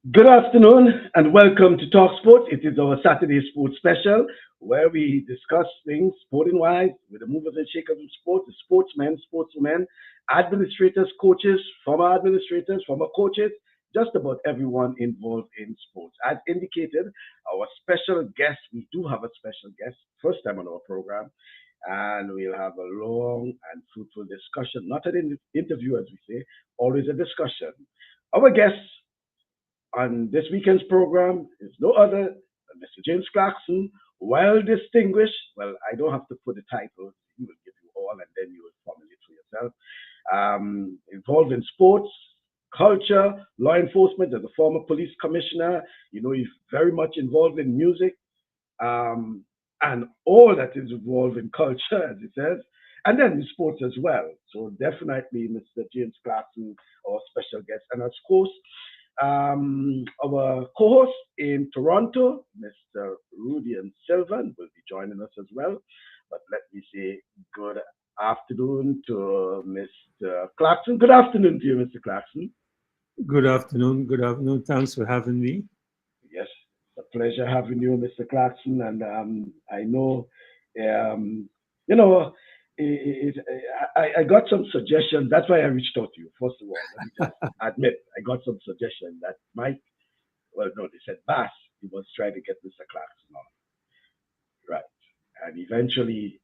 Good afternoon and welcome to TalkSports. It is our Saturday sports special where we discuss things sporting wise with the movers and shakers of sport, the sportsmen, sportswomen, administrators, coaches, former coaches, just about everyone involved in sports. As indicated, our special guest, we do have a special guest, first time on our program, and we'll have a long and fruitful discussion, not an interview as we say, always a discussion. Our guest on this weekend's program is no other than Mr. James Clarkson, well distinguished. Well, I don't have to put the title, he will give you all, and then you will formulate for yourself. Involved in sports, culture, law enforcement, as a former police commissioner. He's very much involved in music and all that is involved in culture, as he says, and then in sports as well. So definitely Mr. James Clarkson, our special guest. And of course, our co-host in Toronto, Mr. Rudy and Sylvan, will be joining us as well. But let me say good afternoon to Mr. Clarkson. Good afternoon to you, Mr. Clarkson. Good afternoon. Good afternoon. Thanks for having me. Yes, it's a pleasure having you, Mr. Clarkson. And I know, you know, I got some suggestions. That's why I reached out to you. First of all, let me just admit I got some suggestions that Mike, well, no, they said Bass, he was trying to get Mr. Clarkson on, right? And eventually,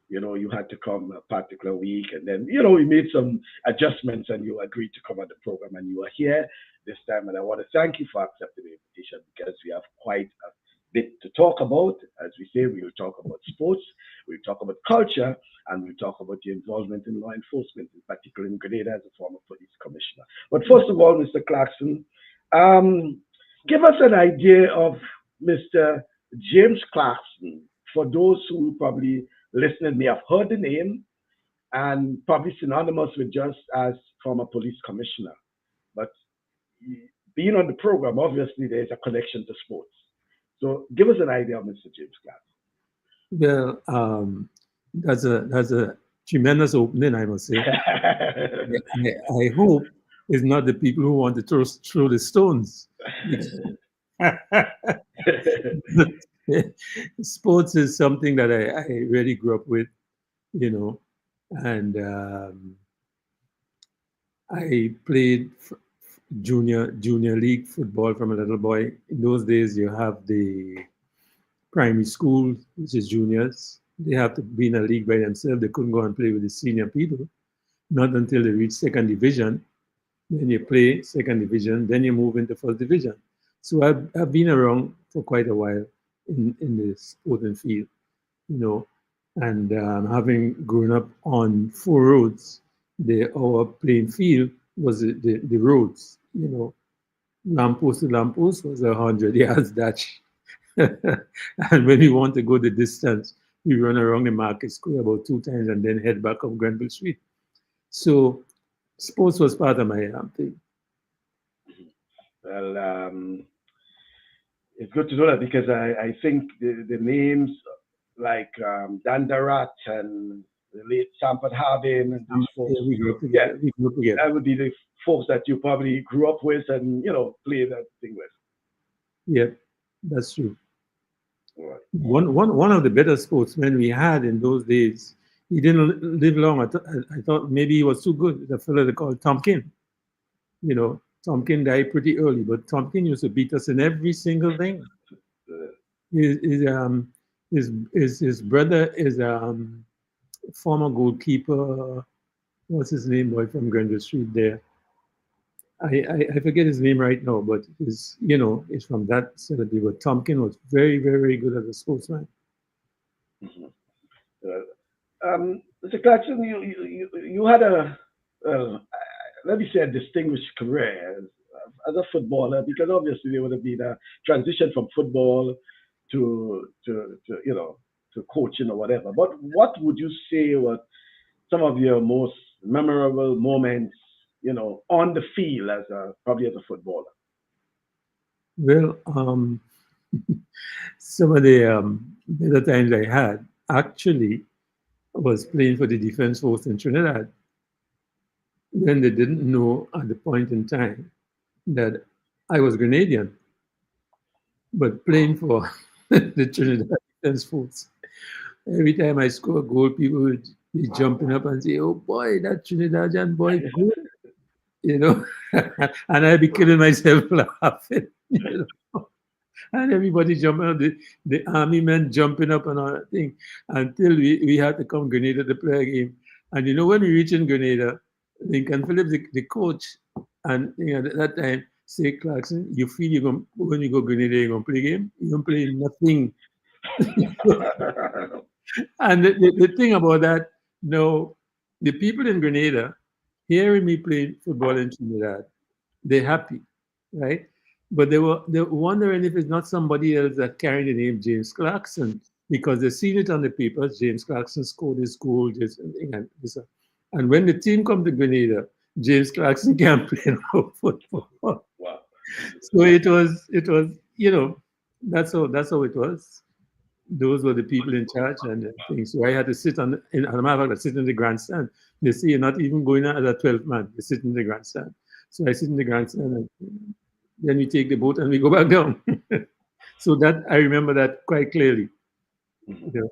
you had to come a particular week, and then, we made some adjustments, and you agreed to come on the program, and you are here this time. And I want to thank you for accepting the invitation because we have quite a bit to talk about. As we say, we will talk about sports, we'll talk about culture, and we'll talk about your involvement in law enforcement, in particular in Grenada as a former police commissioner. But first of all, Mr. Clarkson, um, give us an idea of Mr. James Clarkson for those who probably listening may have heard the name and probably synonymous with just as former police commissioner. But being on the program, obviously there's a connection to sports. So give us an idea of Mr. James Well, that's a tremendous opening, I must say. Clarkson. I hope it's not the people who want to throw the stones. Sports is something that I really grew up with, you know, and I played junior league football from a little boy. In those days, you have the primary school, which is juniors. They have to be in a league by themselves. They couldn't go and play with the senior people. Not until they reach second division. Then you play second division. Then you move into first division. So I've been around for quite a while in the sporting field, you know. And having grown up on four roads, our playing field was the roads, you know. Lamppost to lamppost was 100 yards dash. And when we want to go the distance, we run around the market square about two times and then head back up Grenville Street. So sports was part of my thing. Well, it's good to know that because I think the names like Dandarat and the late Sanford Harbin and these folks, Yeah, we grew up yeah, together. We grew up together. that would be the folks that you probably grew up with and played that thing with. Yeah, that's true. All right. One of the better sportsmen we had in those days. He didn't live long. I thought maybe he was too good. The fellow they called Tompkin. You know, Tompkin died pretty early, but Tompkin used to beat us in every single thing. Uh, His brother is former goalkeeper. What's his name, boy, from Grenville Street there? I forget his name right now, but he's from that city. But Tompkin was very, very good as a sportsman. mhm. Mr. Clarkson, you had uh, let me say, a distinguished career as a footballer because obviously there would have been a transition from football to coaching or whatever. But what would you say were some of your most memorable moments, on the field as probably as a footballer? Well, some of the better times I had actually was playing for the Defense Force in Trinidad when they didn't know at the point in time that I was Grenadian, but playing for the Trinidad Defense Force. Every time I score a goal, people would be jumping up and say, "Oh boy, that Trinidadian boy good," you know, and I'd be killing myself laughing, and everybody jumping up, the army men jumping up and all that thing, until we had to come Grenada to play a game. And when we reach in Grenada, Lincoln Phillips, the coach, and at that time, say, Clarkson, you feel when you go Grenada, you're going to play game? You don't play nothing. And the thing about that, no, the people in Grenada, hearing me play football in Trinidad, they're happy, right? But they're wondering if it's not somebody else that carrying the name James Clarkson, because they've seen it on the papers. James Clarkson scored his goal, and when the team come to Grenada, James Clarkson can't play no football. Wow. So it was that's how it was. Those were the people in charge and things. So I had to sit as a matter of fact, I sit in the grandstand. They say you're not even going out as a 12th man. You sit in the grandstand. So I sit in the grandstand, and then we take the boat and we go back down. So that I remember that quite clearly. Mhm. You know.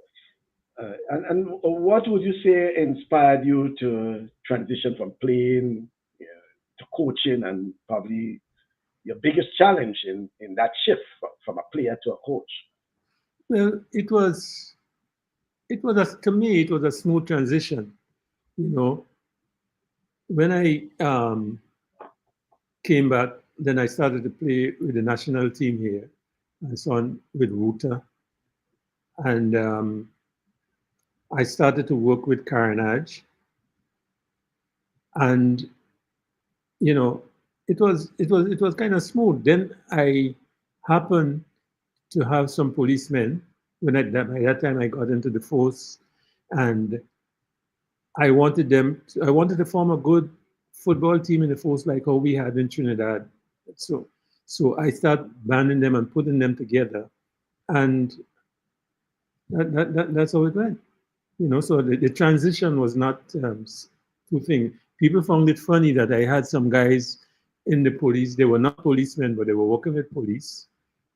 And what would you say inspired you to transition from playing, to coaching, and probably your biggest challenge in that shift from a player to a coach? Well, to me it was a smooth transition. You know, when I came back, then I started to play with the national team here, and so on with Ruta, and I started to work with Karanaj, and you know, it was kind of smooth. Then I happened to have some policemen by that time I got into the force, and I wanted to form a good football team in the force like how we had in Trinidad. So so I started banding them and putting them together, and that's how it went. So the transition was not two things. People found it funny that I had some guys in the police. They were not policemen, but they were working with police,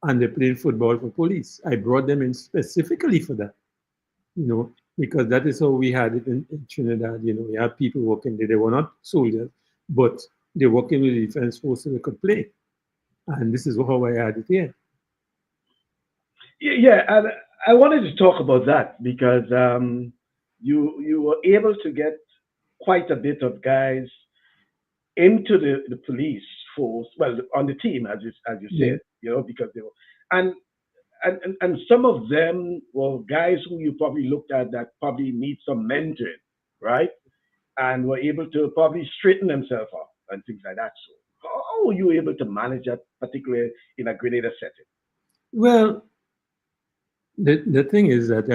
and they played football for police. I brought them in specifically for that, because that is how we had it in Trinidad. We had people working there. They were not soldiers, but they're working with the defense force so they could play. And this is how I had it here. Yeah, and I wanted to talk about that because you were able to get quite a bit of guys into the police force, well, on the team, as you Yeah. said, because they were, and and some of them were guys who you probably looked at that probably need some mentoring, right? And were able to probably straighten themselves up and things like that. So, how were you able to manage that, particularly in a Grenada setting? Well, the thing is that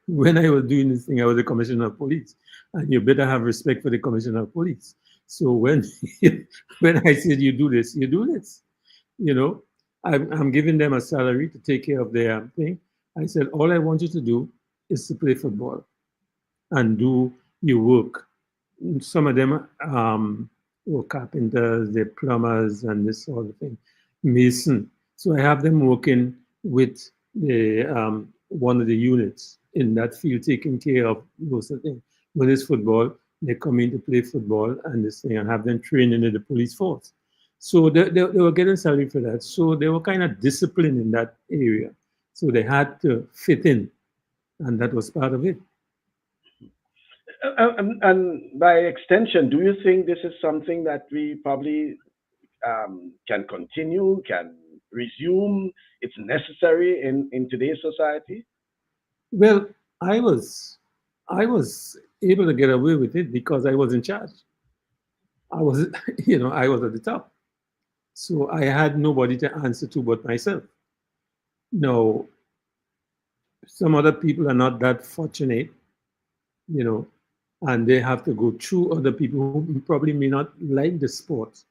when I was doing this thing, I was a commissioner of police, and you better have respect for the commissioner of police. So when when I said you do this, you do this. You know, I'm giving them a salary to take care of their thing. I said all I want you to do is to play football and do your work. Some of them were carpenters, they're plumbers, and this sort of thing, mason. So I have them working with the one of the units in that field, taking care of those sort of things. When it's football, they come in to play football and this thing, and have them training in the police force. So they were getting salary for that. So they were kind of disciplined in that area. So they had to fit in, and that was part of it. And by extension, do you think this is something that we probably can continue, can resume? It's necessary in today's society. Well, I was I was able to get away with it because I was in charge. I was, I was at the top. So I had nobody to answer to but myself. No, some other people are not that fortunate, you know, and they have to go through other people who probably may not like the sport,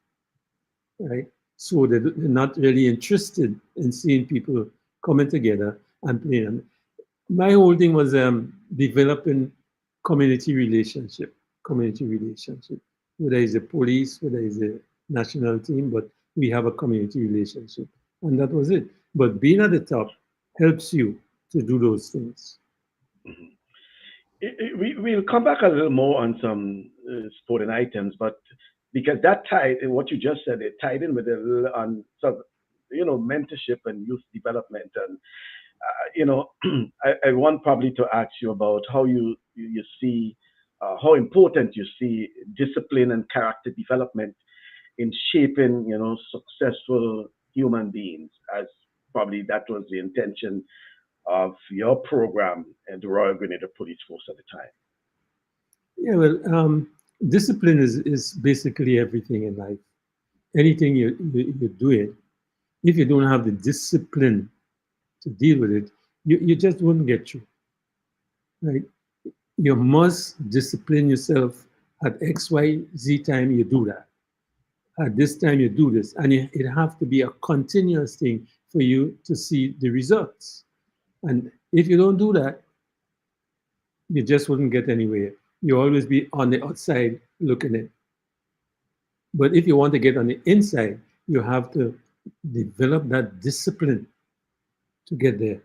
right? So they're not really interested in seeing people coming together and playing. My whole thing was developing community relationship, whether it's the police, whether it's the national team, but we have a community relationship. And that was it. But being at the top helps you to do those things. Mhm. We'll come back a little more on some sporting items, but because that tied in what you just said, it tied in with a little on some, mentorship and youth development, and I want probably to ask you about how you see how important you see discipline and character development in shaping successful human beings, as probably that was the intention of your program and the Royal Grenada Police Force at the time. Yeah, well, discipline is basically everything in life. Anything you're doing, if you don't have the discipline to deal with it, you just wouldn't get through, right? You must discipline yourself at X, Y, Z time, you do that. At this time, you do this. And it have to be a continuous thing for you to see the results. And if you don't do that, you just wouldn't get anywhere. You always be on the outside looking in. But if you want to get on the inside, you have to develop that discipline to get there.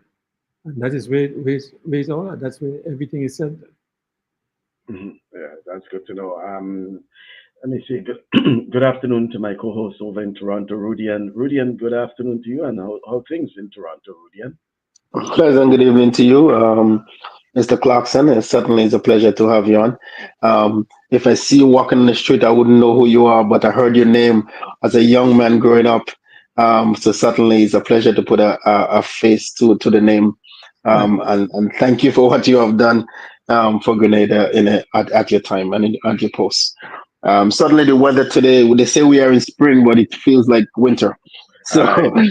And that is where it's all at. That's where everything is centered. Yeah, that's good to know. Let me see. Good, good afternoon to my co-host over in Toronto, Rudian. Rudian, good afternoon to you, and how things in Toronto, Rudian? Pleasant good evening to you, Mr. Clarkson. It certainly is a pleasure to have you on. If I see you walking in the street, I wouldn't know who you are, but I heard your name as a young man growing up. So certainly it's a pleasure to put a face to the name. And thank you for what you have done for Grenada at your time and at your post. Certainly the weather today, they say we are in spring, but it feels like winter. So, All right.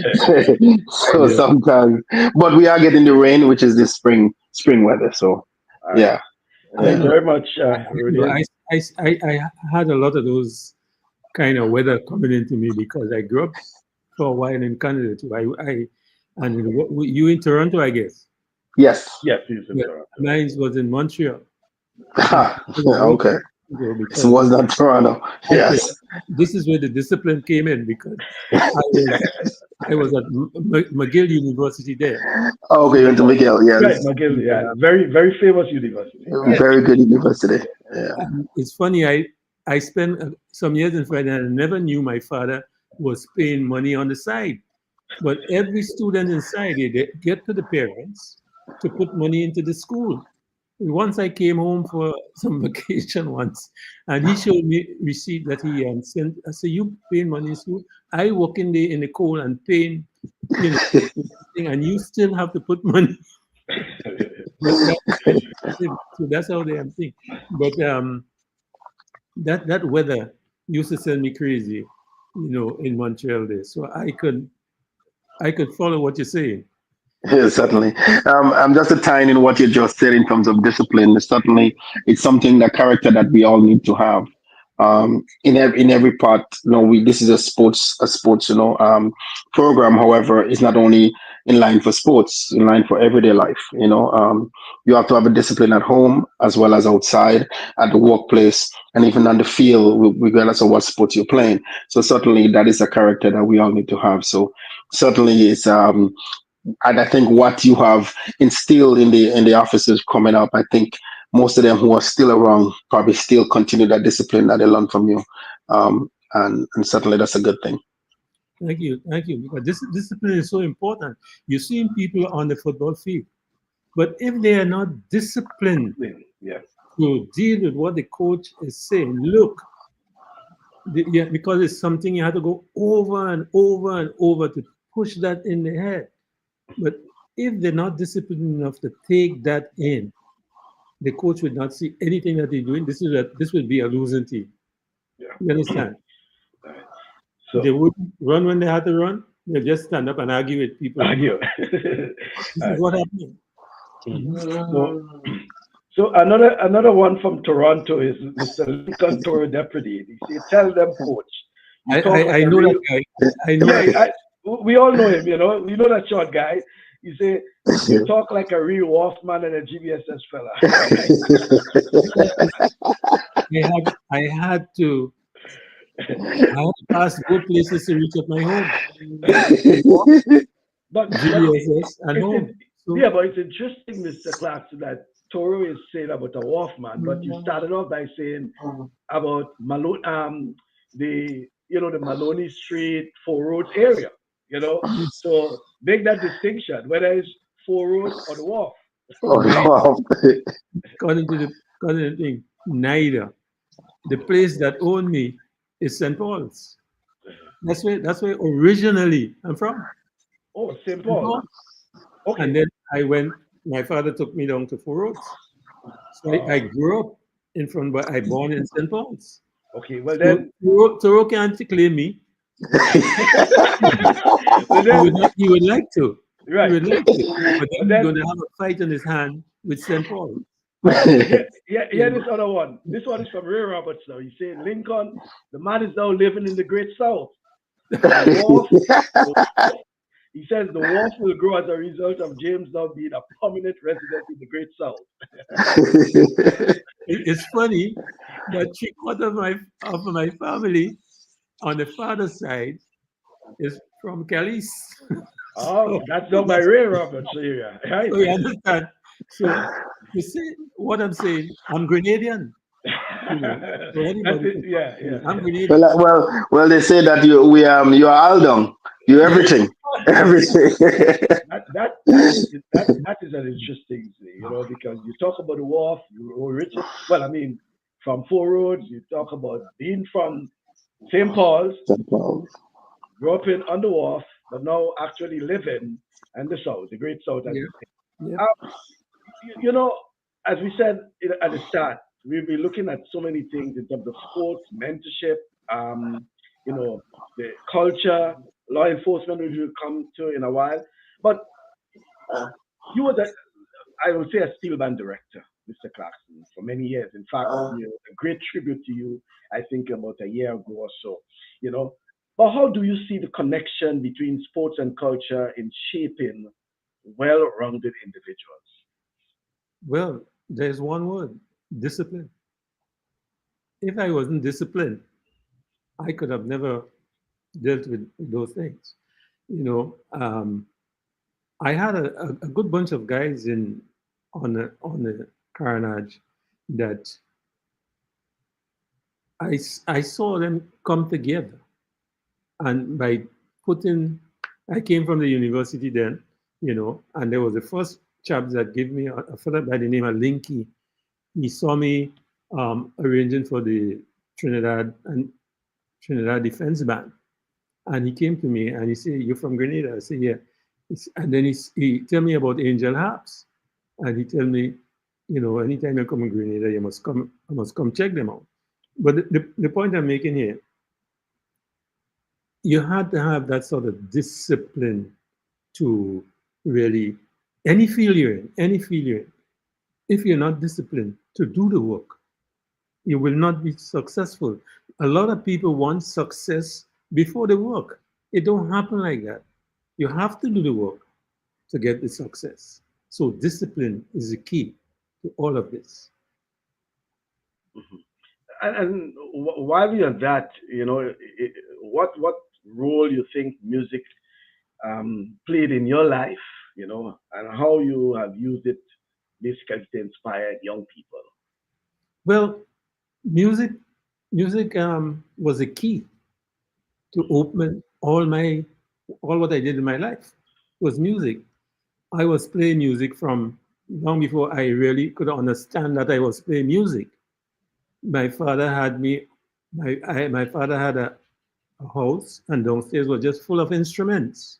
so Yeah. sometimes, but we are getting the rain, which is the spring weather. So, All right. yeah, Thanks yeah. very much, But Rudian. I had a lot of those kind of weather coming into me because I grew up for a while in Canada too. You in Toronto, I guess. Yes. Yes, he's in Yeah, Toronto. mine was in Montreal. And I was working Okay. though It because was not Toronto. okay, Yes. this is where the discipline came in because I was I was at McGill University there. Okay, you went to Miguel. Right, Yes. McGill. And, Yeah, very very famous university. yeah, Right. Very good university. Yeah. and it's funny. I spent some years in France and I never knew my father was paying money on the side. But every student inside, they get to the parents to put money into the school. Once I came home for some vacation once, and he showed me receipt that he sent. I said, "You paying money in school? I work in the coal and paying, you know, and you still have to put money." But so that's how they think. But that weather used to send me crazy, in Montreal there. So I could follow what you're saying. Yes, certainly. I'm just a tying in what you just said in terms of discipline. Certainly, it's something, the character that we all need to have. In every part, this is a sports, program. However, it's not only in line for sports, in line for everyday life. You have to have a discipline at home as well as outside, at the workplace, and even on the field, regardless of what sport you're playing. So certainly, that is a character that we all need to have. So certainly, it's and I think what you have instilled in the officers coming up, I think most of them who are still around probably still continue that discipline that they learned from you, and certainly that's a good thing. Thank you. Because this discipline is so important. You're seeing people on the football field, but if they are not disciplined Yes. to deal with what the coach is saying, look, yeah, because it's something you have to go over and over and over to push that in the head. But if they're not disciplined enough to take that in, the coach would not see anything that they're doing. This will be a losing team. Yeah. You understand? All right. They So wouldn't run when they had to run. They'll just stand up and argue with people. argue. This All is right. what happened. Mhm. So so another one from Toronto is Mr. Lincoln Toro Deputy. He say, "Tell them, coach, you talk like I a know that real." guy. I know Yeah, him. we all know him. We know that short guy. You say you talk like a real Wolfman and a GBSS fella. I had to I had to pass both places to reach at my home. but GSS and it's home. So yeah, but it's interesting, Mr. Clarkson, that Toro is saying about a Wolfman, but you started off by saying about Malone, the the Maloney Street, Four Roads area, you know. yes, So make that distinction, whether it's Four Roads or the Wharf. neither. Wow. According to the thing, neither. The place that owned me is St. Paul's. That's where originally I'm from. Oh, St. St. Paul. Paul. And Okay. then I went, my father took me down to Four Roads. So I Uh, grew up in front, but I born in St. Paul's. okay. Well So then, Toro can't claim me. well then, He would like to. He right. would like to. But But then he's then, going to have a fight on his hand with St. Paul. right. You Here this know? other one. This one is from Ray Roberts now. He's saying Lincoln, the man is now living in the Great South. The Wharf, the Wharf. He says the Wharf will grow as a result of James now being a permanent resident in the Great South. It's funny that three-quarters of my family on the father's side is from Cali's. Oh, So that's not by that's Ray Roberts area, right? so you understand. So you see what I'm saying? I'm Grenadian, you know. So That's anybody it. can talk Yeah, to me. yeah. I'm Grenadian. well, they say that you are Aldong. You everything, everything. That is an interesting thing, because you talk about the wharf, you origin. Well, I mean, from Four Roads, you talk about being from St. Paul's, grew up in on the wharf, but now actually living in the South, the Great South, as Yeah, you say. yeah. You know, as we said at the start, we'll be looking at so many things in terms of sports, mentorship, um, the culture, law enforcement, which we'll come to in a while. But you were I would say, a steel band director, Mr. Clarkson, for many years. In fact, a great tribute to you, I think, about a year ago or so. You know, but how do you see the connection between sports and culture in shaping well-rounded individuals? Well, there's one word: discipline. If I wasn't disciplined, I could have never dealt with those things. You know, I had a good bunch of guys on the carnage that I saw them come together, and by putting, I came from the university then, and there was the first chap that gave me a fellow by the name of Linky. He saw me arranging for the Trinidad Defense Band, and he came to me and he said, "You're from Grenada?" I said, "Yeah." And then he tell me about Angel Harps, and he tell me, anytime you come in Grenada, I must come check them out. But the point I'm making here, you had to have that sort of discipline to really, any field you're in, if you're not disciplined to do the work, you will not be successful. A lot of people want success before the work. It don't happen like that. You have to do the work to get the success. So discipline is the key to all of this. Mhm. And while you're that, what role you think music played in your life, and how you have used it basically to inspire young people. Well, music, music was a key to open all what I did in my life was music. I was playing music from long before I really could understand that I was playing music. My father had me, my father had a house, and downstairs was just full of instruments.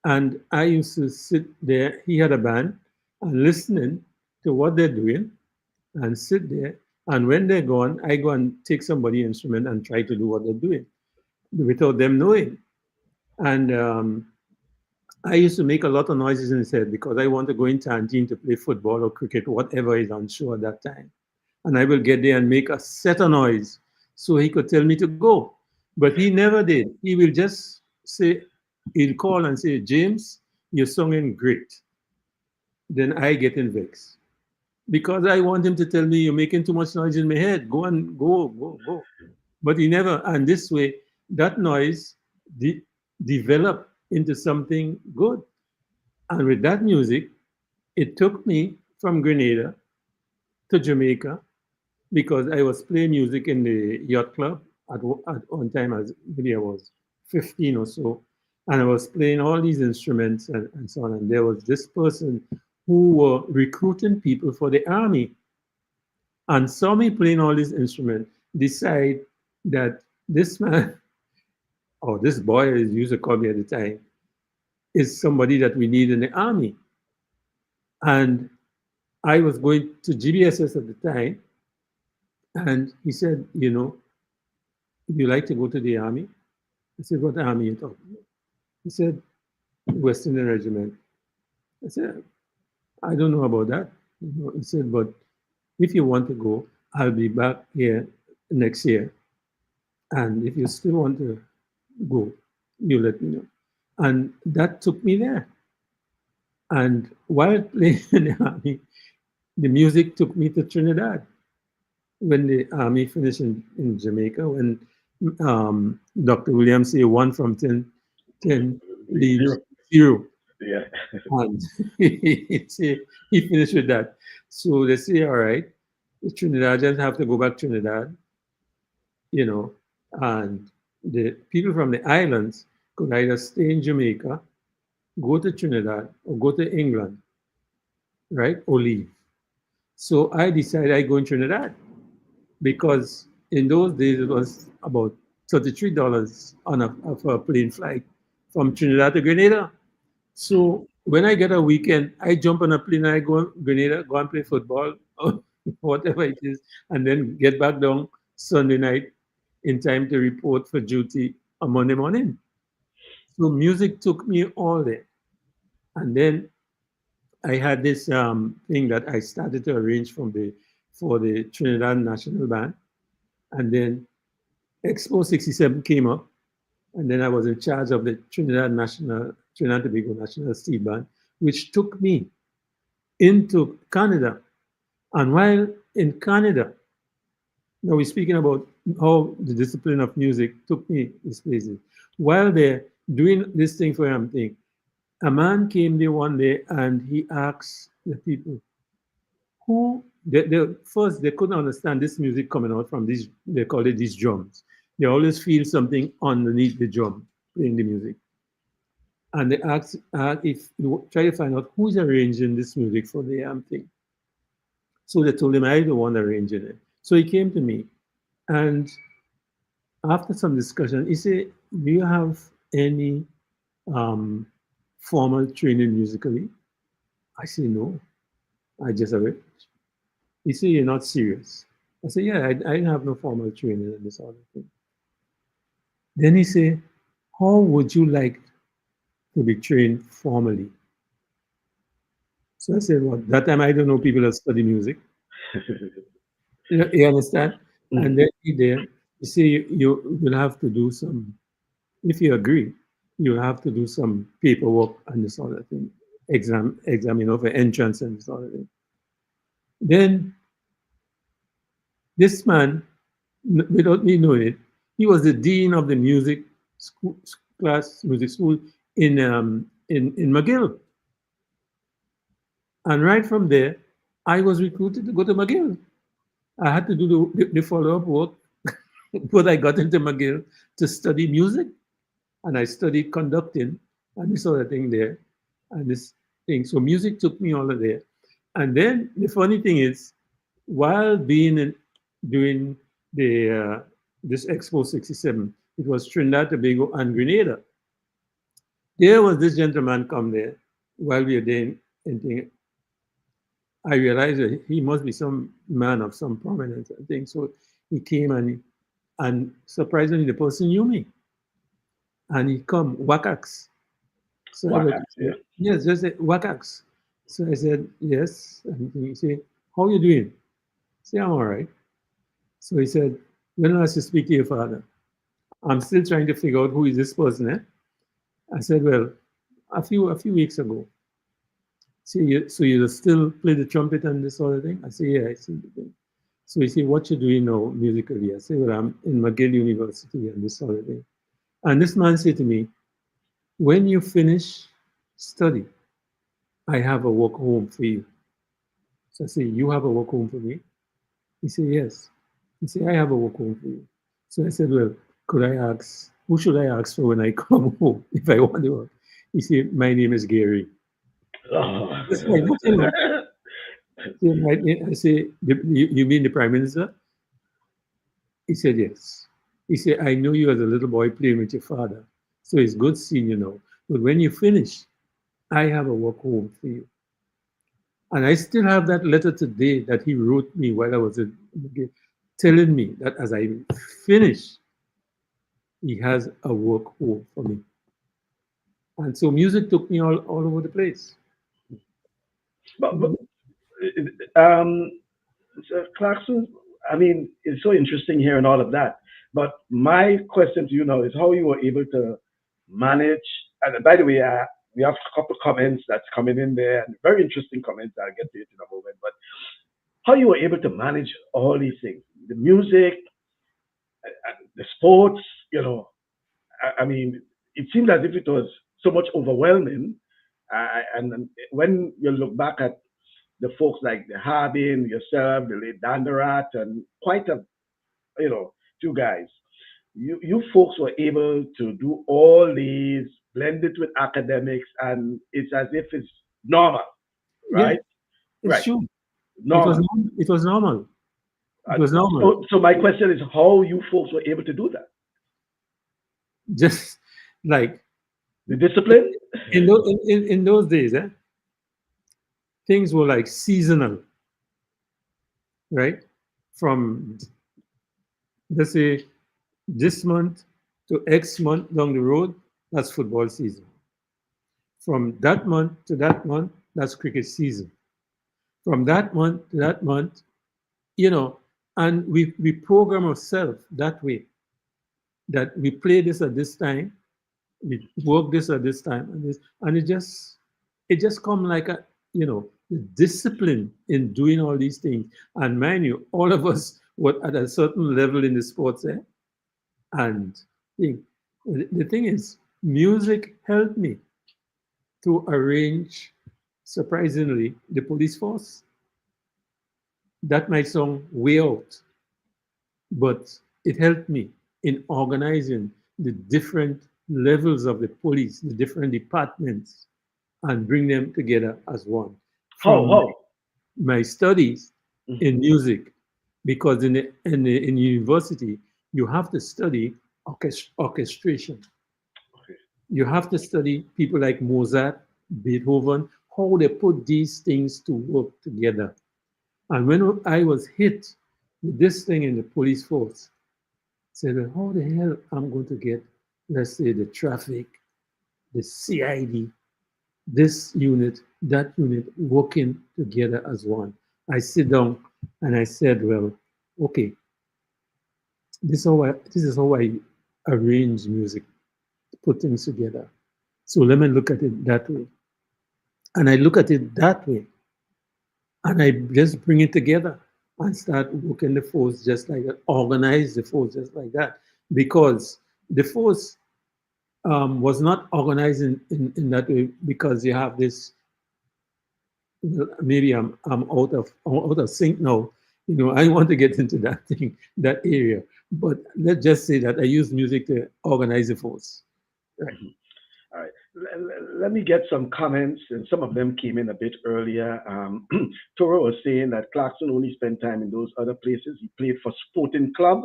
And I used to sit there. He had a band, and listening to what they're doing, and sit there. And when they're gone, I go and take somebody's instrument and try to do what they're doing without them knowing. And I used to make a lot of noises in his head because I want to go in Tangine to play football or cricket, whatever is on show at that time. And I will get there and make a set of noise so he could tell me to go. But he never did. He will just say, he'll call and say, "James, you're singing great." Then I get in vex because I want him to tell me, "You're making too much noise in my head. Go and go, go, go." But he never, and this way, that noise developed into something good. And with that music, it took me from Grenada to Jamaica because I was playing music in the yacht club at one time, as maybe I was 15 or so. And I was playing all these instruments and so on. And there was this person who were recruiting people for the army and saw me playing all these instruments, decide that this man, or this boy, as you used to call me at the time, is somebody that we need in the army. And I was going to GBSS at the time, and he said, would you like to go to the army? I said, what army are you talking about? He said, Western Regiment. I said, I don't know about that. He said, but if you want to go, I'll be back here next year. And if you still want to go, you let me know. And that took me there. And while playing in the army, the music took me to Trinidad. When the army finished in Jamaica, when Dr. Williams say 1 from 10 leaves 0. Yeah. And he finished with that. So they say, all right, the Trinidadians have to go back to Trinidad, and the people from the islands could either stay in Jamaica, go to Trinidad, or go to England, right, or leave. So I decided I go in Trinidad because in those days it was about $33 for a plane flight from Trinidad to Grenada. So when I get a weekend, I jump on a plane and I go to Grenada, go and play football or whatever it is, and then get back down Sunday night in time to report for duty on Monday morning. So music took me all there. And then I had this thing that I started to arrange for the Trinidad National Band. And then Expo 67 came up, and then I was in charge of the Trinidad Tobago National Steel Band, which took me into Canada. And while in Canada, now we're speaking about how the discipline of music took me these places. While they're doing this thing for him, a man came there one day and he asked the people who first they couldn't understand this music coming out from these, they call it these drums. They always feel something underneath the drum playing the music. And they asked if you try to find out who's arranging this music for the thing. So they told him I the one arranging it. So he came to me, and after some discussion, he said, "Do you have any formal training musically?" I said, "No, I just have it." He said, "You're not serious." I said, "Yeah, I have no formal training in this other thing." Then he said, "How would you like to be trained formally?" So I said, "Well, that time I don't know people that study music." You understand? Mm-hmm. And then you say you will have to do some, if you agree, you'll have to do some paperwork and this sort of thing, exam, for entrance and this sort of thing. Then this man, without me knowing it, he was the dean of the music school in McGill. And right from there, I was recruited to go to McGill. I had to do the follow-up work, but I got into McGill to study music. And I studied conducting and this sort of thing there. And this thing. So music took me all of there. And then the funny thing is, while doing the this Expo 67, it was Trinidad, Tobago, and Grenada. There was this gentleman come there while we were there, and I realized that he must be some man of some prominence, I think. So he came and surprisingly, the person knew me. And he come, Wakax. So Wakax, yeah. Yes, just say Wakax. So I said, yes. And he said, how are you doing? I said, I'm all right. So he said, when last you speak to your father? I'm still trying to figure out who is this person, eh? I said, well, a few weeks ago. So you still play the trumpet and this sort of thing? I said, yeah, I see the thing. So he said, what you doing now musically? I said, well, I'm in McGill University on this holiday. And this man said to me, when you finish study, I have a walk home for you. So I said, you have a walk home for me? He said, yes. He said, I have a walk home for you. So I said, well, could I ask, who should I ask for when I come home if I want to work? He said, my name is Gary. Oh. That's like, what, you know? I say, you mean the Prime Minister? He said, yes. He said, I know you as a little boy playing with your father. So it's good seeing you now. But when you finish, I have a walk home for you. And I still have that letter today that he wrote me while I was in the game, telling me that as I finish, he has a work home for me. And so music took me all over the place. But so Clarkson, I mean, it's so interesting hearing all of that. But my question to you now is how you were able to manage. And by the way, we have a couple of comments that's coming in there, and very interesting comments. I'll get to it in a moment. But how you were able to manage all these things, the music, the sports, I mean, it seemed as if it was so much overwhelming. And when you look back at the folks like the Harbin, yourself, the late Dandarat, and quite a, few guys, you folks were able to do all these, blend it with academics, and it's as if it's normal, Yeah, right? it's Right, true. normal. It was normal. It was normal. So my question is how you folks were able to do that? Just like The discipline? in those days, things were like seasonal, right? From, let's say, this month to X month down the road, that's football season. From that month to that month, that's cricket season. From that month to that month, and we program ourselves that way, that we play this at this time, we work this at this time, and it just come like the discipline in doing all these things. And mind you, all of us were at a certain level in the sports, and the thing is, music helped me to arrange, surprisingly, the police force. That might sound way out, but it helped me in organizing the different levels of the police, the different departments, and bring them together as one. How? From How? my studies Mhm. in music, because in university you have to study orchestration. Okay. You have to study people like Mozart, Beethoven, how they put these things to work together. And when I was hit with this thing in the police force, I said, well, how the hell I'm going to get, let's say, the traffic, the CID, this unit, that unit working together as one. I sit down and I said, well, okay, this is how I arrange music, put things together. So let me look at it that way. And I look at it that way. And I just bring it together and start working the force just like that, organize the force just like that. Because the force was not organized in that way because you have this. Maybe I'm out of sync now. I want to get into that thing, that area. But let's just say that I use music to organize the force. Right. All right. Let me get some comments, and some of them came in a bit earlier. Toro was saying that Clarkson only spent time in those other places. He played for Sporting Club.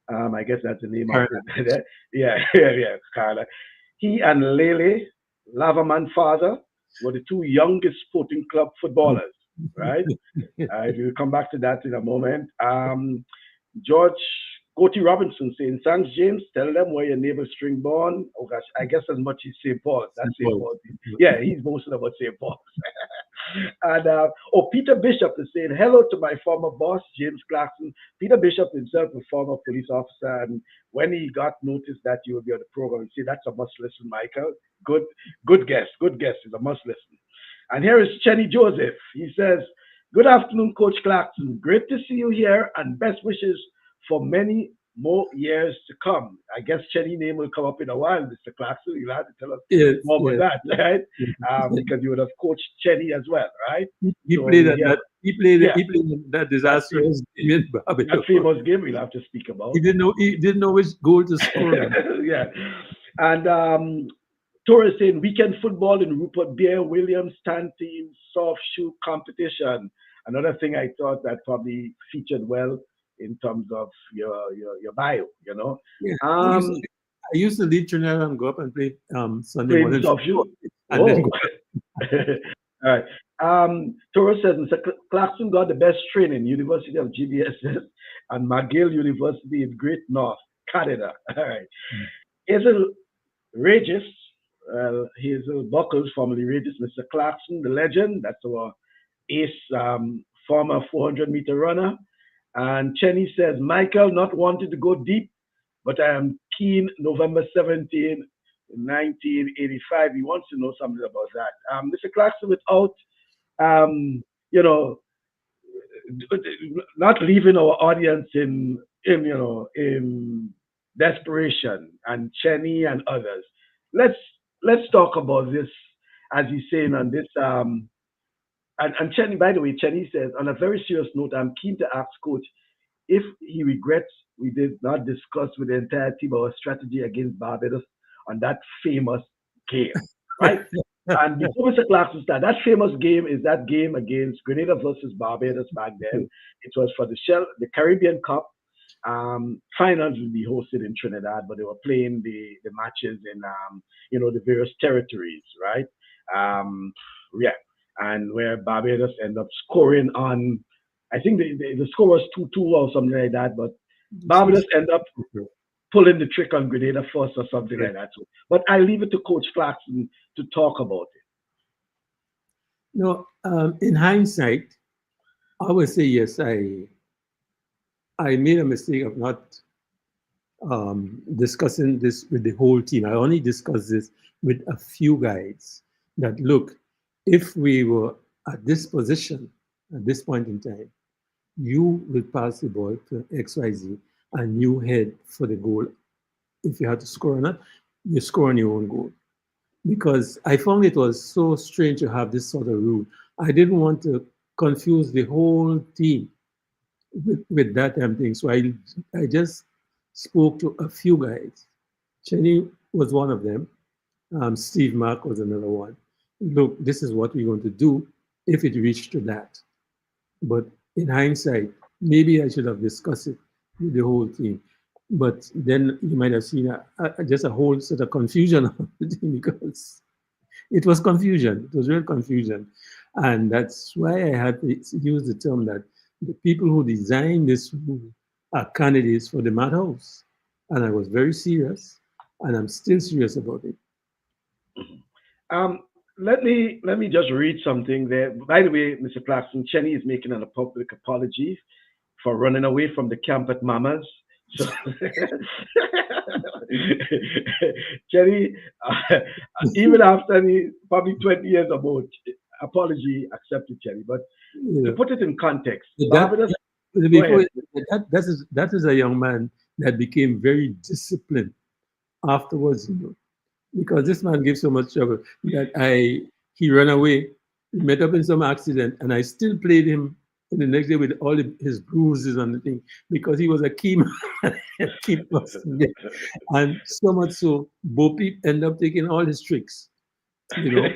I guess that's the name of Carla. it. Yeah, yeah, Carla. He and Lele, Lavaman father, were the two youngest Sporting Club footballers, right? We'll come back to that in a moment. George Goti Robinson saying, thanks, James. Tell them where your neighbor string born. Oh gosh, I guess as much as St. Paul. That's St. Paul. Yeah, he's boasting about St. Paul. And Peter Bishop is saying, hello to my former boss, James Clarkson. Peter Bishop himself, a former police officer, and when he got notice that you would be on the program, he said, that's a must listen, Michael. Good guess. Good guess. It's a must listen. And here is Chenny Joseph. He says, Good afternoon, Coach Clarkson. Great to see you here and best wishes for many more years to come. I guess Chenny name will come up in a while, Mr. Clarkson. You'll have to tell us Yes, more yes. about that, right? Yes. Because you would have coached Chenny as well, right? He So played we at hear, that. yeah, He played in that that, fam- disastrous game in that Barbados. famous game we'll have to speak about. He didn't know which goal to score. Yeah. And Torres saying weekend football in Rupert Bear, Williams, Tan team, soft shoe competition. Another thing I thought that probably featured well in terms of your bio, Yeah, Um, I used to leave Trinidad and go up and play Sunday playing morning soft football, shoe. and then Oh. go. All right. Torres says Mr. Clarkson got the best training, University of GBSS and McGill University in Great North, Canada. All right. Hazel Regis, Hazel Buckles, formerly Regis, Mr. Clarkson, the legend. That's our ace, former 400-meter runner. And Chenny says, Michael not wanting to go deep, but I am keen November 17, 1985. He wants to know something about that. Mr. Clarkson, without, um, you know, not leaving our audience in desperation, and Chenny and others. Let's let's talk about this, as he's saying on this. And Chenny, by the way, Chenny says, on a very serious note, I'm keen to ask Coach if he regrets we did not discuss with the entire team our strategy against Barbados on that famous game, right? And before Mr. Clarkson start, that famous game is that game against Grenada versus Barbados back then. It was for the Caribbean Cup. Finals will be hosted in Trinidad, but they were playing the matches in the various territories, right? Um, yeah, and where Barbados end up scoring on, I think the score was 2-2 or something like that, but Barbados end up pulling the trick on Grenada first or something like that. So, but I leave it to Coach Clarkson to talk about it. No, in hindsight, I would say yes. I made a mistake of not discussing this with the whole team. I only discussed this with a few guys. That look, if we were at this position at this point in time, you will pass the ball to XYZ and you head for the goal. If you had to score or not, you score on your own goal. Because I found it was so strange to have this sort of rule. I didn't want to confuse the whole team with that thing. So I just spoke to a few guys. Chenny was one of them. Steve Mark was another one. Look, this is what we're going to do if it reached to that. But in hindsight, maybe I should have discussed it with the whole team. But then you might have seen just a whole sort of confusion of the team because it was confusion. It was real confusion. And that's why I had to use the term that the people who designed this rule are candidates for the madhouse. And I was very serious, and I'm still serious about it. Let me just read something there. By the way, Mr. Clarkson, Chenny is making a public apology for running away from the camp at Mama's. So, Chenny, even after probably 20 years ago, apology accepted, Chenny. But to Yeah. put it in context, That, Barbados. Go before ahead. that is a young man that became very disciplined afterwards, because this man gave so much trouble that he ran away, he met up in some accident, and I still played him in the next day with all his bruises and the thing because he was a key man, key person. And so much so, Bopi ended up taking all his tricks, Yeah,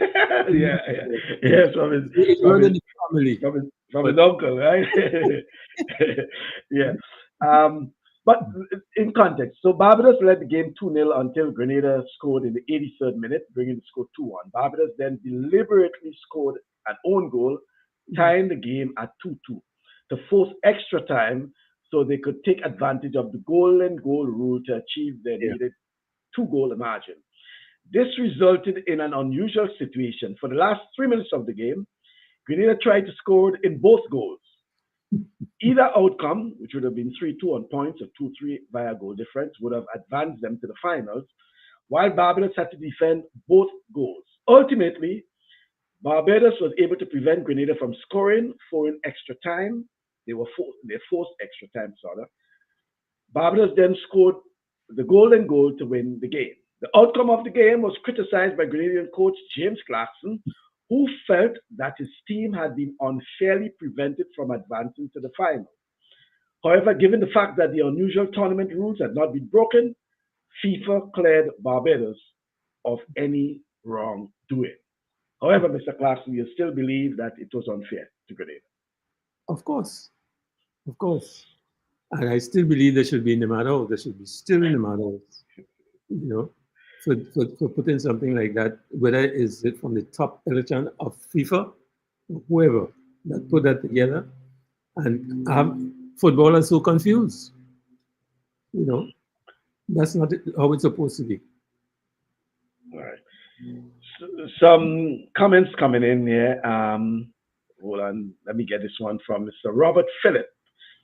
yeah, from his It from run his in the family. from But his uncle, right? Yeah. But in context, so Barbados led the game 2-0 until Grenada scored in the 83rd minute, bringing the score 2-1. Barbados then deliberately scored an own goal, tying the game at 2-2 to force extra time so they could take advantage of the golden goal rule to achieve their needed two-goal margin. This resulted in an unusual situation. For the last 3 minutes of the game, Grenada tried to score in both goals. Either outcome, which would have been 3-2 on points or 2-3 via goal difference, would have advanced them to the finals, while Barbados had to defend both goals. Ultimately, Barbados was able to prevent Grenada from scoring for an extra time. They forced extra time, sorry. Barbados then scored the golden goal to win the game. The outcome of the game was criticized by Grenadian coach James Clarkson, who felt that his team had been unfairly prevented from advancing to the final. However, given the fact that the unusual tournament rules had not been broken, FIFA cleared Barbados of any wrongdoing. However, Mr. Clarkson, you still believe that it was unfair to Grenada. Of course, of course. And I still believe they should be in the medal. They should be still in the medals. You know, for putting something like that, whether is it from the top echelon of FIFA, or whoever that put that together, and have footballers so confused. You know, that's not how it's supposed to be. All right. Some comments coming in here. Hold on, let me get this one from Mr. Robert Phillip.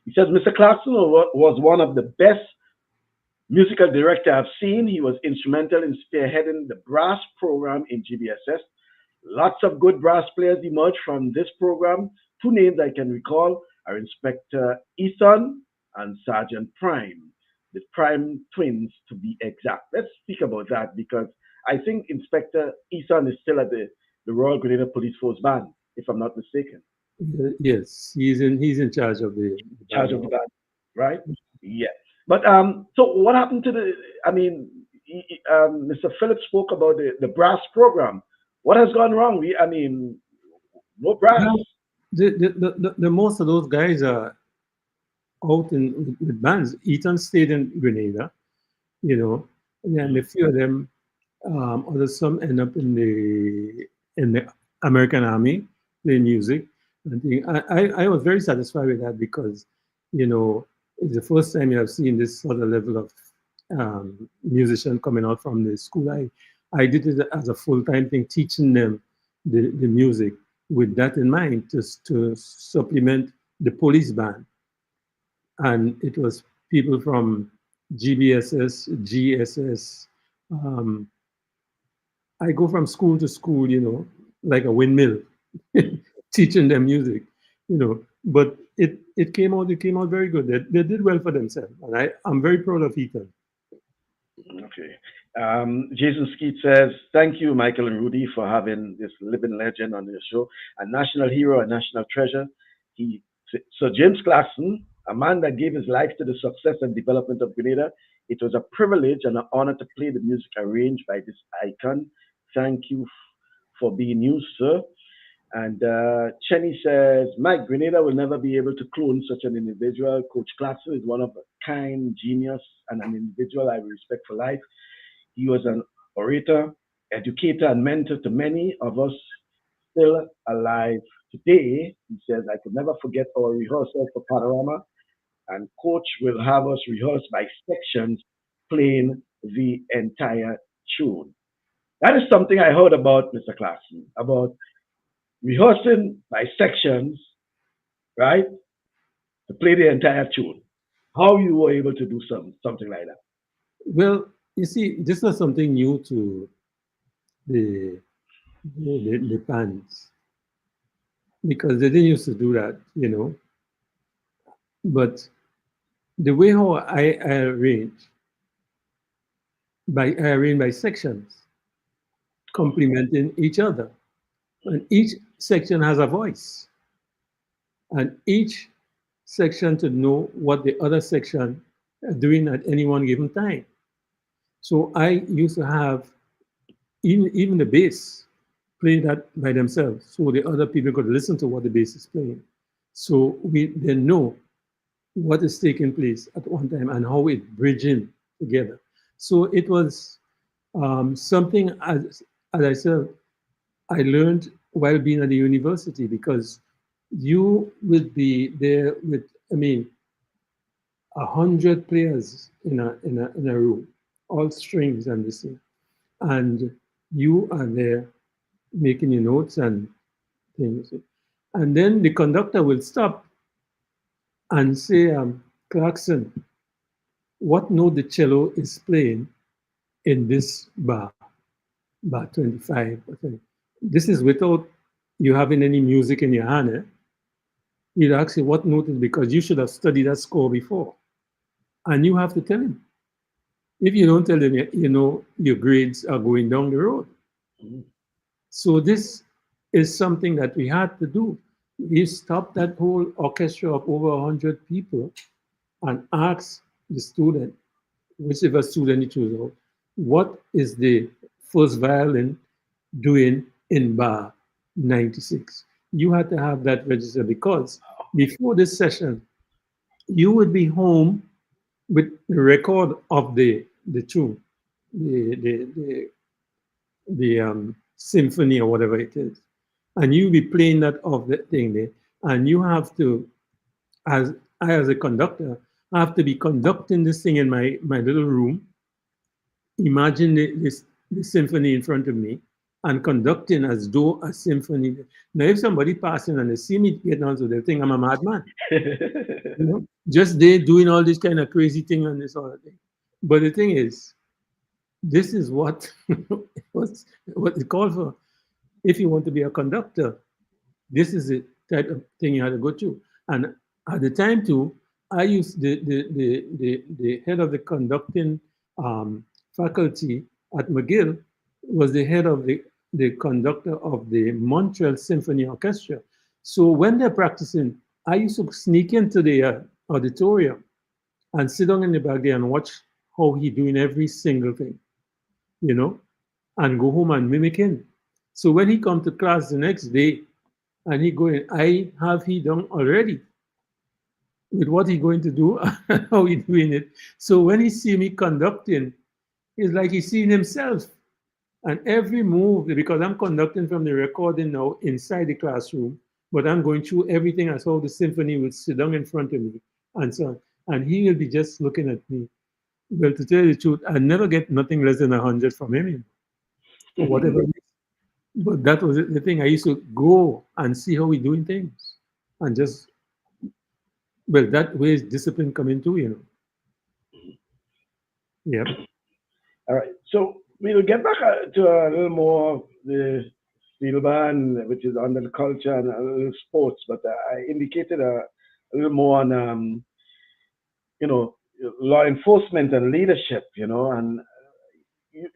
He says Mr. Clarkson was one of the best musical director I've seen. He was instrumental in spearheading the brass program in GBSS. Lots of good brass players emerged from this program. Two names I can recall are Inspector Ethan and Sergeant Prime, the Prime twins to be exact. Let's speak about that because I think Inspector Ethan is still at the Royal Grenada Police Force Band, if I'm not mistaken. Yes, he's in charge of the Charge of the band, right? Yes. But so what happened to the? I mean, Mr. Phillips spoke about the brass program. What has gone wrong? I mean, no brass. Now, the most of those guys are out with bands. Ethan stayed in Grenada, you know, and a few of them, others some end up in the American Army playing music. I was very satisfied with that because, you know, it's the first time you have seen this sort of level of musician coming out from the school. I did it as a full-time thing, teaching them the music with that in mind, just to supplement the police band. And it was people from GBSS, GSS. Um, I go from school to school, you know, like a windmill, teaching them music, you know. But it came out very good. They did well for themselves, and I'm very proud of Ethan. Okay. Jason Skeet says, thank you, Michael and Rudy, for having this living legend on your show. A national hero, a national treasure. So James Clarkson, a man that gave his life to the success and development of Grenada, it was a privilege and an honor to play the music arranged by this icon. Thank you for being you, sir. And Chenny says, Mike, Grenada will never be able to clone such an individual. Coach Clarkson is one of a kind, genius, and an individual I respect for life. He was an orator, educator, and mentor to many of us still alive today. He says, I could never forget our rehearsal for Panorama, and coach will have us rehearse by sections playing the entire tune. That is something I heard about Mr. Clarkson, about rehearsing by sections, right, to play the entire tune. How you were able to do something like that? Well, you see, this was something new to the the bands because they didn't used to do that, you know. But the way how I arrange by sections, complementing each other, and each section has a voice, and each section to know what the other section are doing at any one given time. So I used to have even the bass play that by themselves, so the other people could listen to what the bass is playing. So we then know what is taking place at one time and how it bridging together. So it was something, as I said, I learned while being at the university because you would be there with, I mean, 100 players in a room, all strings and this thing, and you are there making your notes and things, and then the conductor will stop and say, Clarkson, what note the cello is playing in this bar 25. I think. This is without you having any music in your hand, he'd ask you what note is, because you should have studied that score before. And you have to tell him. If you don't tell him, you know your grades are going down the road. Mhm. So this is something that we had to do. We stopped that whole orchestra of over 100 people and asked the student, whichever student you choose out, what is the first violin doing in bar 96? You had to have that registered, because before this session, you would be home with the record of the tune, the symphony or whatever it is, and you be playing that off the thing there, and you have to, as I as a conductor, I have to be conducting this thing in my little room. Imagine the symphony in front of me and conducting as though a symphony. Now, if somebody passing and they see me getting on, so they think I'm a madman. You know, just they doing all this kind of crazy thing and this other thing. But the thing is, this is what what it called for. If you want to be a conductor, this is the type of thing you had to go through. And at the time too, I used the head of the conducting faculty at McGill was the head of the conductor of the Montreal Symphony Orchestra. So when they're practicing, I used to sneak into the auditorium and sit down in the back there and watch how he doing every single thing, you know, and go home and mimic him. So when he come to class the next day and he going, I have he done already with what he going to do and how he doing it. So when he see me conducting, it's like he's seeing himself. And every move, because I'm conducting from the recording now inside the classroom, but I'm going through everything as how the symphony will sit down in front of me and so on. And he will be just looking at me. Well, to tell you the truth, I never get nothing less than 100 from him, or whatever it is. But that was the thing. I used to go and see how we doing things. And just, well, that way is discipline coming too, you know. Yep. All right. So we'll get back to a little more of the steel band, which is under the culture and a little sports, but I indicated a little more on, you know, law enforcement and leadership, you know, and you,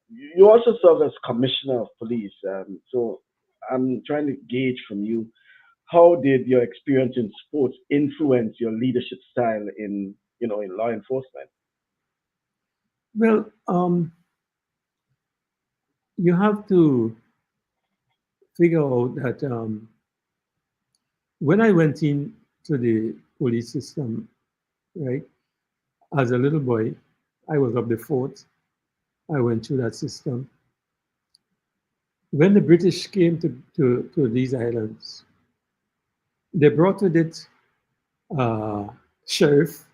you also serve as commissioner of police. So I'm trying to gauge from you, how did your experience in sports influence your leadership style in, you know, in law enforcement? Well, you have to figure out that when I went in to the police system, right, as a little boy, I was of the fort. I went through that system. When the British came to these islands, they brought with it uh, sheriff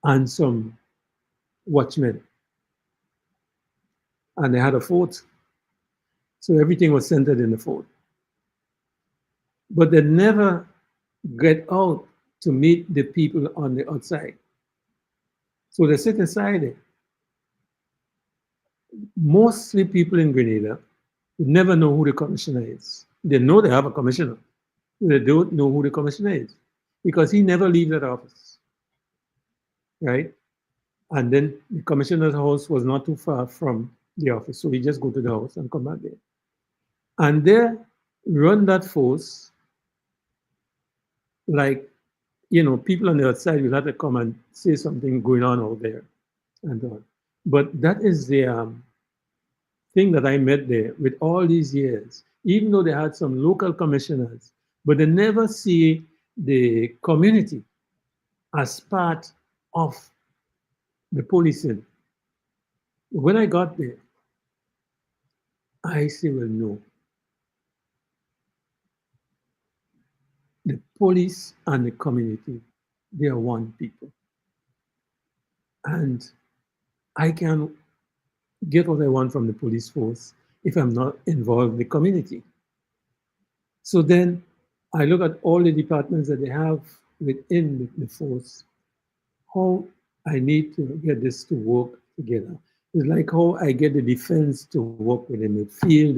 and some watchmen, and they had a fort. So everything was centered in the fort. But they never get out to meet the people on the outside. So they sit inside it. Mostly people in Grenada never know who the commissioner is. They know they have a commissioner. They don't know who the commissioner is because he never leaves that office, right? And then the commissioner's house was not too far from the office, so he just go to the house and come back there. And they run that force like, you know, people on the outside will have to come and say something going on out there and all. But that is the thing that I met there with all these years, even though they had some local commissioners, but they never see the community as part of the policing. When I got there, I say, well, no. The police and the community, they are one people. And I can get what I want from the police force if I'm not involved in the community. So then I look at all the departments that they have within the force, how I need to get this to work together. It's like how I get the defense to work with the midfield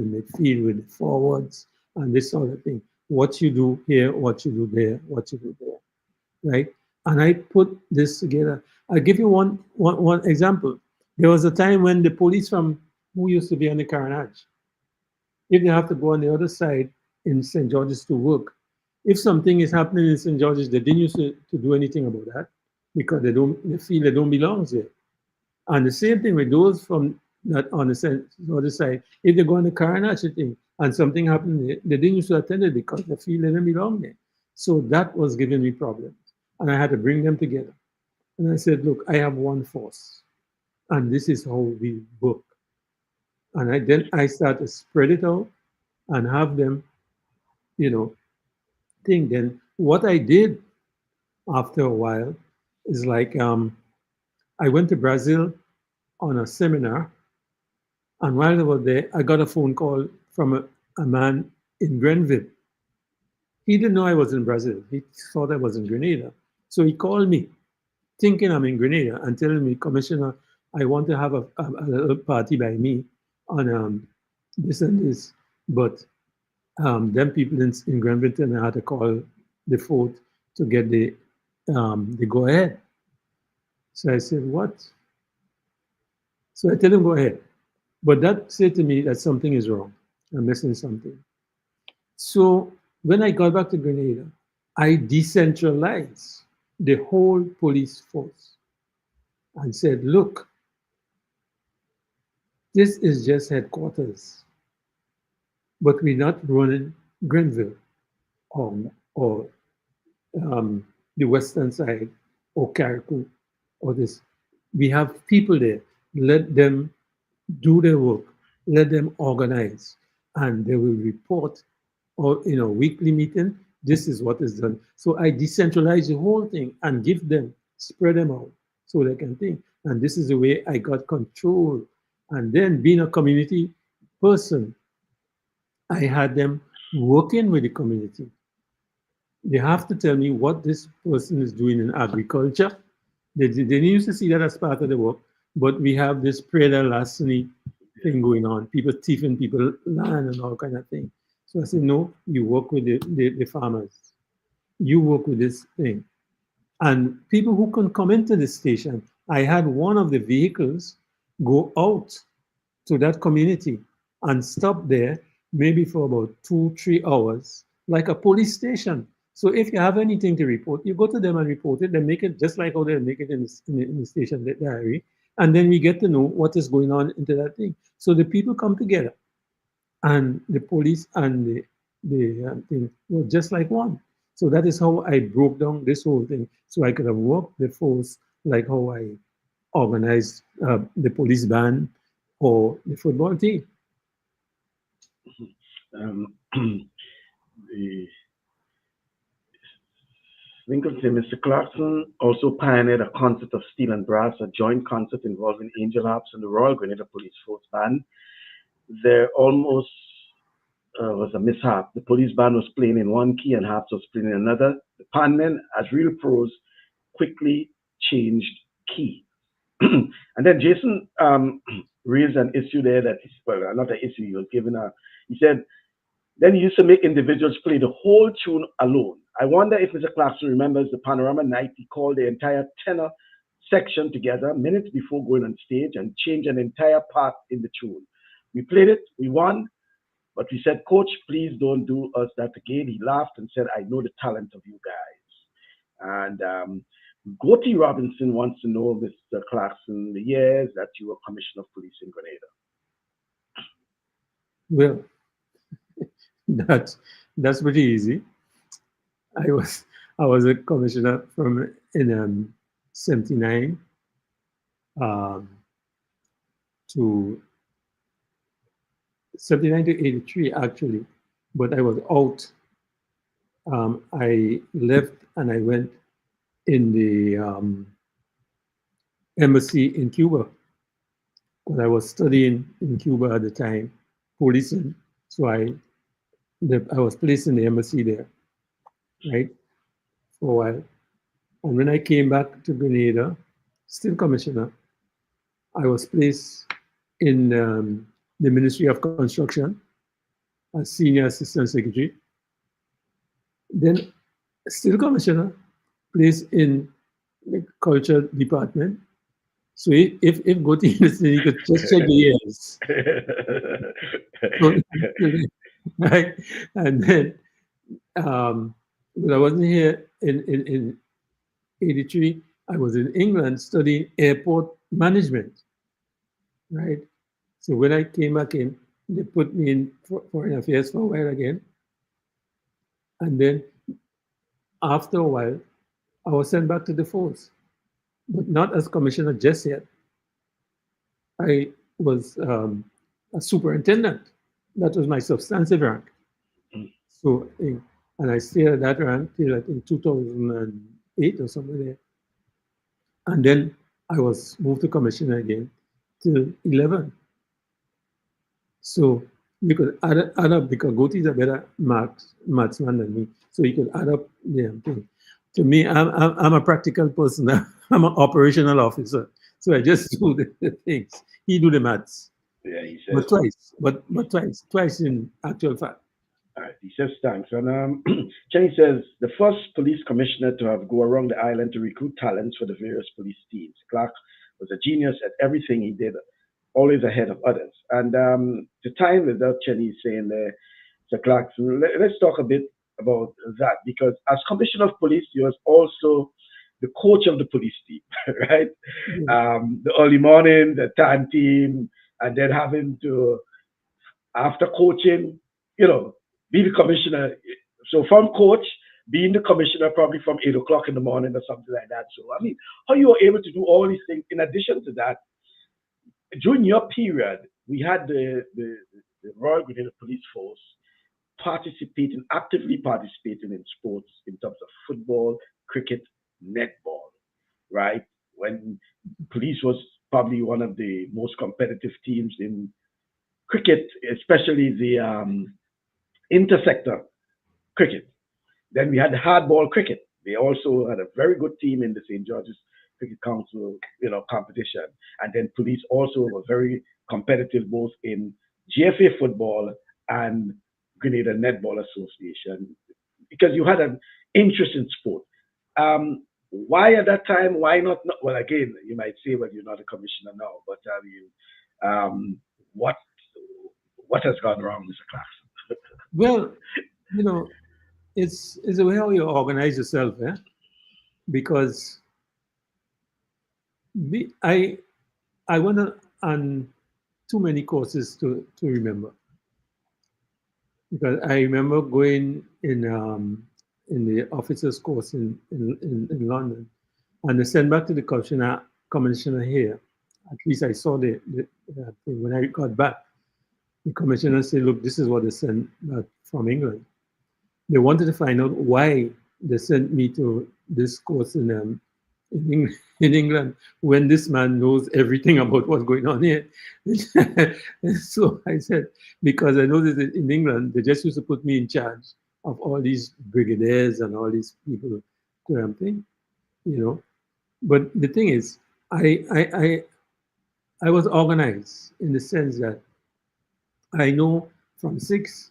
with the forwards, and this sort of thing. What you do here, what you do there, what you do there, right? And I put this together. I'll give you one example. There was a time when the police from who used to be on the Carnage, if they have to go on the other side in St. George's to work, if something is happening in St. George's, they didn't used to do anything about that because they feel they don't belong there. And the same thing with those from that on the other side, if they go on the Carnage thing and something happened, they didn't used to attend it because they feel they don't belong there. So that was giving me problems. And I had to bring them together. And I said, look, I have one force, and this is how we work. And then I start to spread it out and have them, think. Then what I did after a while is like I went to Brazil on a seminar, and while I was there, I got a phone call from a man in Grenville. He didn't know I was in Brazil. He thought I was in Grenada. So he called me, thinking I'm in Grenada, and telling me, Commissioner, I want to have a little party by me on this and this. But them people in Grenville, I had to call the fort to get the go ahead. So I said, what? So I tell him, go ahead. But that said to me that something is wrong. I'm missing something. So when I got back to Grenada, I decentralized the whole police force and said, look, this is just headquarters, but we're not running Grenville or the western side or Carriacou or this. We have people there. Let them do their work. Let them organize, and they will report or in a weekly meeting. This is what is done. So I decentralize the whole thing and give them, spread them out so they can think. And this is the way I got control. And then being a community person, I had them working with the community. They have to tell me what this person is doing in agriculture. They didn't used to see that as part of the work, but we have this larceny thing going on. People thieving people land and all kind of thing. So I said, no, you work with the farmers. You work with this thing. And people who can come into the station, I had one of the vehicles go out to that community and stop there maybe for about 2-3 hours, like a police station. So if you have anything to report, you go to them and report it. They make it just like how they make it in the station diary. And then we get to know what is going on into that thing. So the people come together, and the police and the thing were just like one. So that is how I broke down this whole thing. So I could have worked the force like how I organized the police band or the football team. The Lincoln said Mr. Clarkson also pioneered a concert of steel and brass, a joint concert involving angel harps and the Royal Grenada Police Force Band. There almost was a mishap. The police band was playing in one key and harps was playing in another. The panmen, as real pros, quickly changed key. And then Jason raised an issue there that, well, not an issue, he was given he said, then he used to make individuals play the whole tune alone. I wonder if Mr. Clarkson remembers the Panorama night he called the entire tenor section together minutes before going on stage and changed an entire part in the tune. We played it, we won, but we said, Coach, please don't do us that again. He laughed and said, I know the talent of you guys. And Gotti Robinson wants to know, Mr. Clarkson, the years that you were Commissioner of Police in Well, Grenada. that's pretty easy. I was a commissioner from in 79 to 79 to 83 actually, but I was out. I left and I went in the embassy in Cuba, because I was studying in Cuba at the time, policing. So I was placed in the embassy there, right, for a while. And when I came back to Grenada, still commissioner, I was placed in the Ministry of Construction, as senior assistant secretary. Then still commissioner, placed in the culture department. So if go to university, you could just check the years. So, right? And then but I wasn't here in 83. I was in England studying airport management, right? So when I came back in, they put me in foreign affairs for a while again. And then after a while, I was sent back to the force, but not as commissioner just yet. I was a superintendent. That was my substantive rank. So, and I stayed at that rank till I think 2008 or something there. And then I was moved to commissioner again till 11. So you could add up because Gotti is a better marksman than me. So you could add up the thing. To me, I'm a practical person. I'm an operational officer. So I just do the things. He do the maths. Yeah, he says. But twice in actual fact. All right, he says thanks. And Chenny says the first police commissioner to have go around the island to recruit talents for the various police teams. Clark was a genius at everything he did, always ahead of others. And to time without Chenny saying there, Sir Clarkson, let's talk a bit about that because as commissioner of police, he was also the coach of the police team, right? The early morning, the time team, and then having to, after coaching, be the commissioner. So from coach, being the commissioner probably from 8 o'clock in the morning or something like that. So, I mean, how you were able to do all these things. In addition to that, during your period, we had the Royal Grenada Police Force actively participating in sports in terms of football, cricket, netball, right? When police was probably one of the most competitive teams in cricket, especially the intersector cricket. Then we had the hardball cricket. They also had a very good team in the St. George's Cricket Council, competition. And then police also were very competitive both in GFA football and Grenada Netball Association because you had an interest in sport. Why at that time? Why not? Well, again, you might say, well, you're not a commissioner now, but what has gone wrong, Mr. Clarkson? Well, it's the way how you organize yourself, because I went on too many courses to remember. Because I remember going in the officers course in London, and they sent back to the commissioner here. At least I saw the thing when I got back. The commissioner said, "Look, this is what they sent back from England." They wanted to find out why they sent me to this course in England when this man knows everything about what's going on here. So I said, because I know that in England, they just used to put me in charge of all these brigadiers and all these people, thing, But the thing is, I was organized in the sense that I know from 6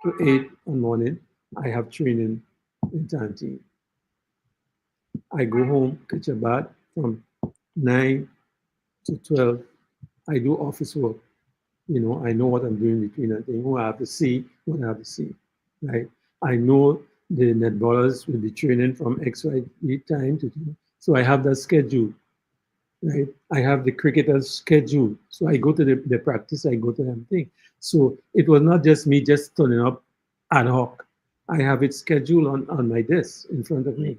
to 8 in the morning, I have training in time team. I go home, catch a bath from 9 to 12. I do office work. I know what I'm doing between that thing, who I have to see, what I have to see, right? I know the netballers will be training from XY time to time. So I have that schedule, right? I have the cricketers schedule. So I go to the practice, I go to them thing. So it was not just me just turning up ad hoc. I have it scheduled on my desk in front of me.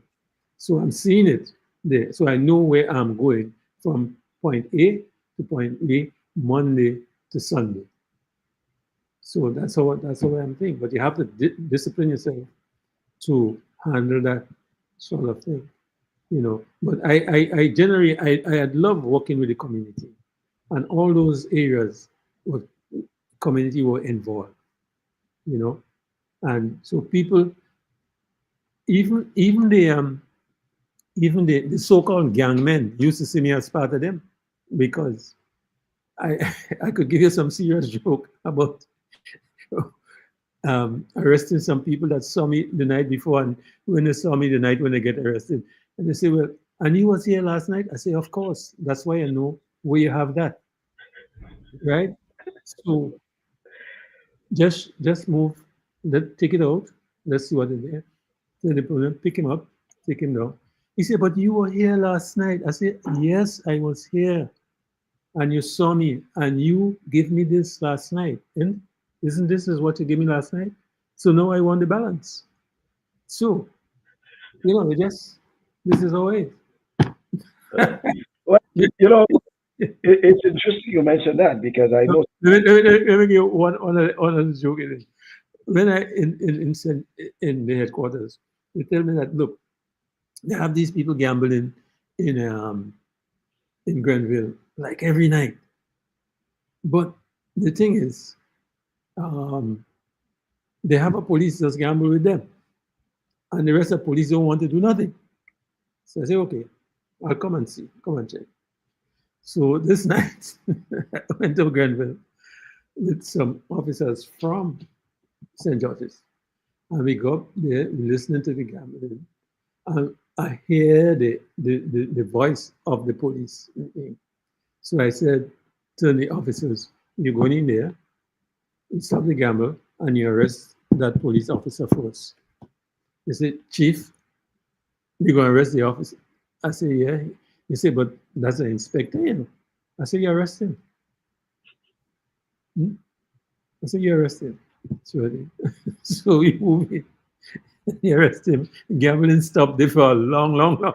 So I'm seeing it there. So I know where I'm going from point A to point B, Monday to Sunday. So that's how I'm thinking. But you have to discipline yourself to handle that sort of thing, But I generally, I'd love working with the community, and all those areas where community were involved, and so people, even the so-called gang men used to see me as part of them, because I could give you some serious joke about arresting some people that saw me the night before, and when they saw me the night when they get arrested, and they say, "Well, and you was here last night?" I say, "Of course. That's why I know where you have that, right?" So just move, take it out. Let's see what is there. Tell the police, pick him up, take him down. He said, "But you were here last night." I said, "Yes, I was here, and you saw me, and you gave me this last night, and isn't this is what you gave me last night? So now I want the balance." So we just this is how it Well, is. it's interesting you mentioned that because I know. Let me give one other joke in it. When I in the headquarters, they tell me that look, they have these people gambling in in Grenville like every night. But the thing is, um, they have a police just gamble with them, and the rest of the police don't want to do nothing. So I say, okay, I'll come and see, come and check. So this night, I went to Grenville with some officers from St. George's. And we go up there, we listening to the gambling. And I hear the voice of the police. So I said to the officers, "You're going in there, you stop the gamble, and you arrest that police officer first." They said, "Chief, you're going to arrest the officer." I said, "Yeah." He said, "But that's an inspector, you know." I said, "You arrest him." Hmm? I said, "You arrest him." So, so we move in. He arrest him. Gambling stopped there for a long time.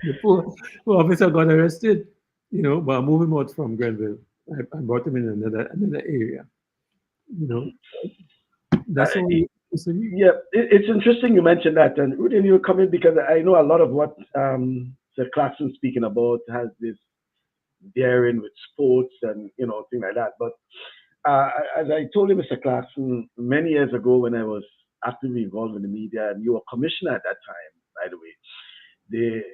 The poor officer got arrested, but I moved him out from Grenville. I brought him in another area. That's all. Yeah, it's interesting you mentioned that, and Rudy, you come in because I know a lot of what Sir Clarkson speaking about has this bearing with sports and things like that. But as I told you, Mr. Clarkson, many years ago when I was actively involved in the media, and you were commissioner at that time, by the way,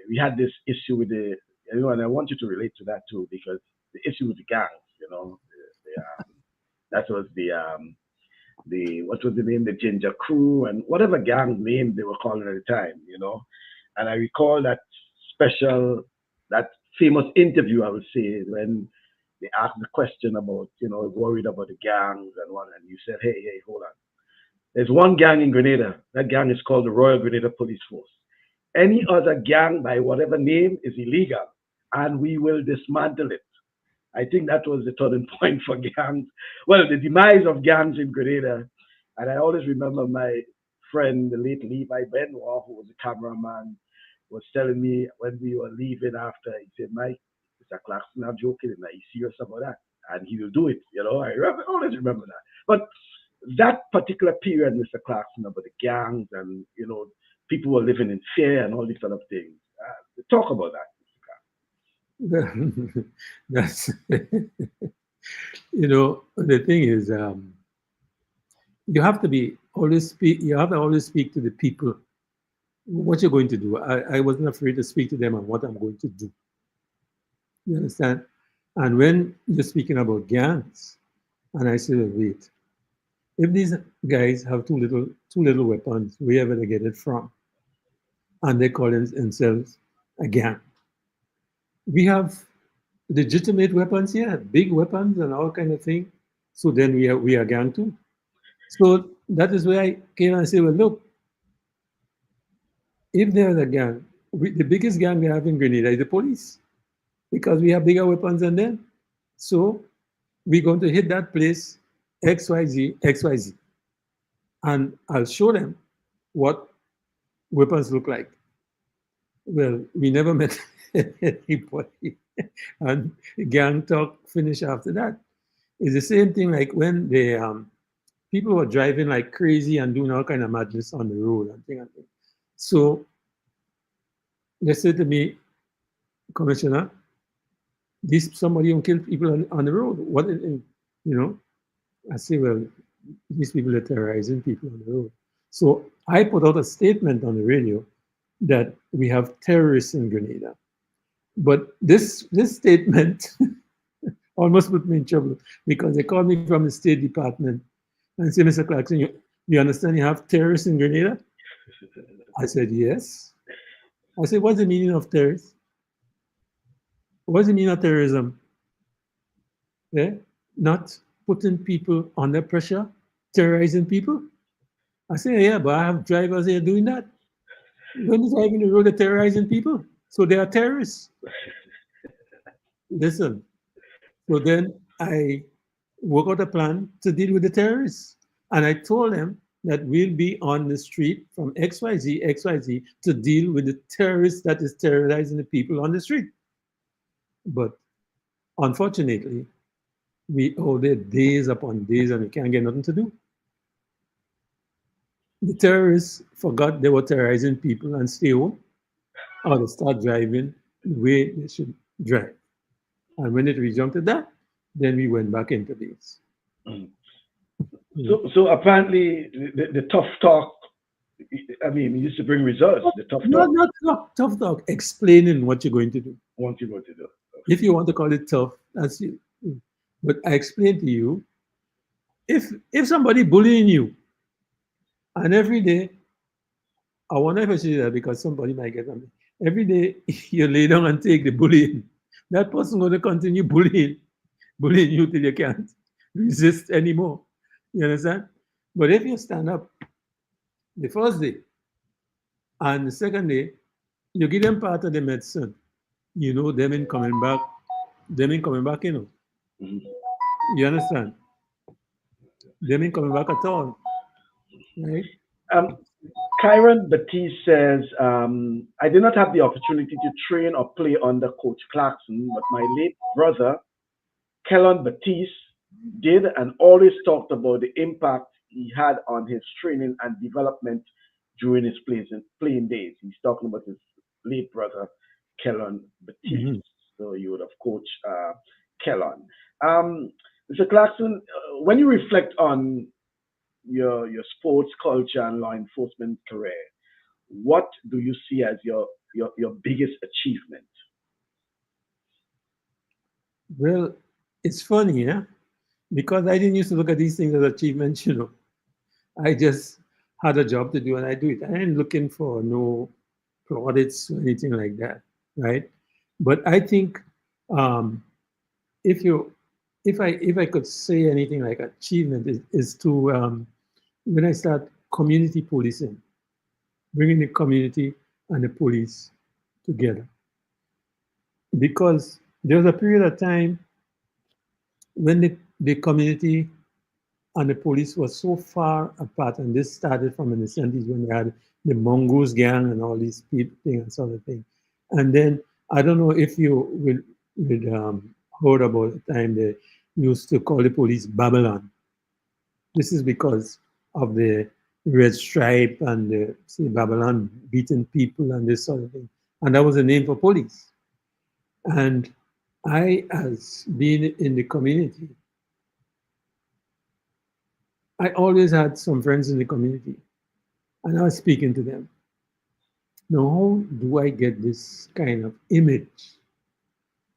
we had this issue with and I want you to relate to that too, because the issue with the gangs, that was the what was the name, the Ginger Crew, and whatever gang name they were calling at the time. And I recall that famous interview, I would say, when they asked the question about, worried about the gangs and what, and you said, hey, hold on. There's one gang in Grenada. That gang is called the Royal Grenada Police Force. Any other gang by whatever name is illegal, and we will dismantle it. I think that was the turning point for gangs. Well, the demise of gangs in Grenada. And I always remember my friend, the late Levi Benoit, who was a cameraman, was telling me when we were leaving after, he said, "Mike, Mr. Clarkson, I'm joking, and he's serious about that. And he will do it." Always remember that. But that particular period, Mr. Clarkson, about the gangs and, people were living in fear and all these sort of things. Talk about that. That's the thing is, you have to always speak to the people what you're going to do. I wasn't afraid to speak to them on what I'm going to do. You understand? And when you're speaking about gangs, and I said, wait, if these guys have too little weapons, wherever they get it from, and they call themselves a gang, we have legitimate weapons here, big weapons and all kind of thing. So then we are gang too. So that is where I came and said, well, look, if there's a gang, the biggest gang we have in Grenada is the police, because we have bigger weapons than them. So we're going to hit that place XYZ, XYZ. And I'll show them what weapons look like. Well, we never met anybody. And gang talk finish after that. It's the same thing like when the people were driving like crazy and doing all kind of madness on the road and things like that. So they said to me, Commissioner, somebody who killed people on the road. What, I say, well, these people are terrorizing people on the road. So I put out a statement on the radio that we have terrorists in Grenada. But this statement almost put me in trouble because they called me from the State Department and said, Mr. Clarkson, you understand you have terrorists in Grenada? I said, yes. I said, what's the meaning of terrorists? What's the meaning of terrorism? Yeah? Not putting people under pressure, terrorizing people? I said, yeah, but I have drivers here doing that. When they're driving the road, they're terrorizing people. So they are terrorists. Listen. So then I work out a plan to deal with the terrorists. And I told them that we'll be on the street from XYZ to deal with the terrorists that is terrorizing the people on the street. But unfortunately, we owe there days upon days and we can't get nothing to do. The terrorists forgot they were terrorizing people and stay home, or they start driving the way they should drive. And when it rejumped to that, then we went back into this. Mm. So apparently the tough talk, I mean, it used to bring results. The tough talk. Not tough talk, explaining what you're going to do. What you going to do. If you want to call it tough, that's you. But I explained to you, if somebody bullying you, and every day, I wonder if I should do that because somebody might get something. Every day you lay down and take the bullying, that person going to continue bullying you till you can't resist anymore. You understand? But if you stand up the first day and the second day, you give them part of the medicine, you know, them in coming back, you know. Mhm. You understand? Them ain't coming back at all. Right? Kyron Batiste says, I did not have the opportunity to train or play under Coach Clarkson, but my late brother, Kellon Batiste, did and always talked about the impact he had on his training and development during his playing days. He's talking about his late brother, Kellon Batiste. Mhm. So you would have coached Kellon. Mr. Clarkson, when you reflect on your sports culture and law enforcement career, what do you see as your biggest achievement? Well, it's funny, yeah? Because I didn't used to look at these things as achievements, you know. I just had a job to do and I do it. I ain't looking for no plaudits or anything like that, right? But I think um, if you if I could say anything like achievement is to when I start community policing, bringing the community and the police together. Because there was a period of time when the community and the police was so far apart, and this started from in the 70s when they had the Mongoose gang and all these people thing and sort of thing. And then I don't know if you will heard about the time they used to call the police Babylon. This is because of the red stripe and the say Babylon beating people and this sort of thing. And that was the name for police. And I, as being in the community, I always had some friends in the community, and I was speaking to them. Now, how do I get this kind of image?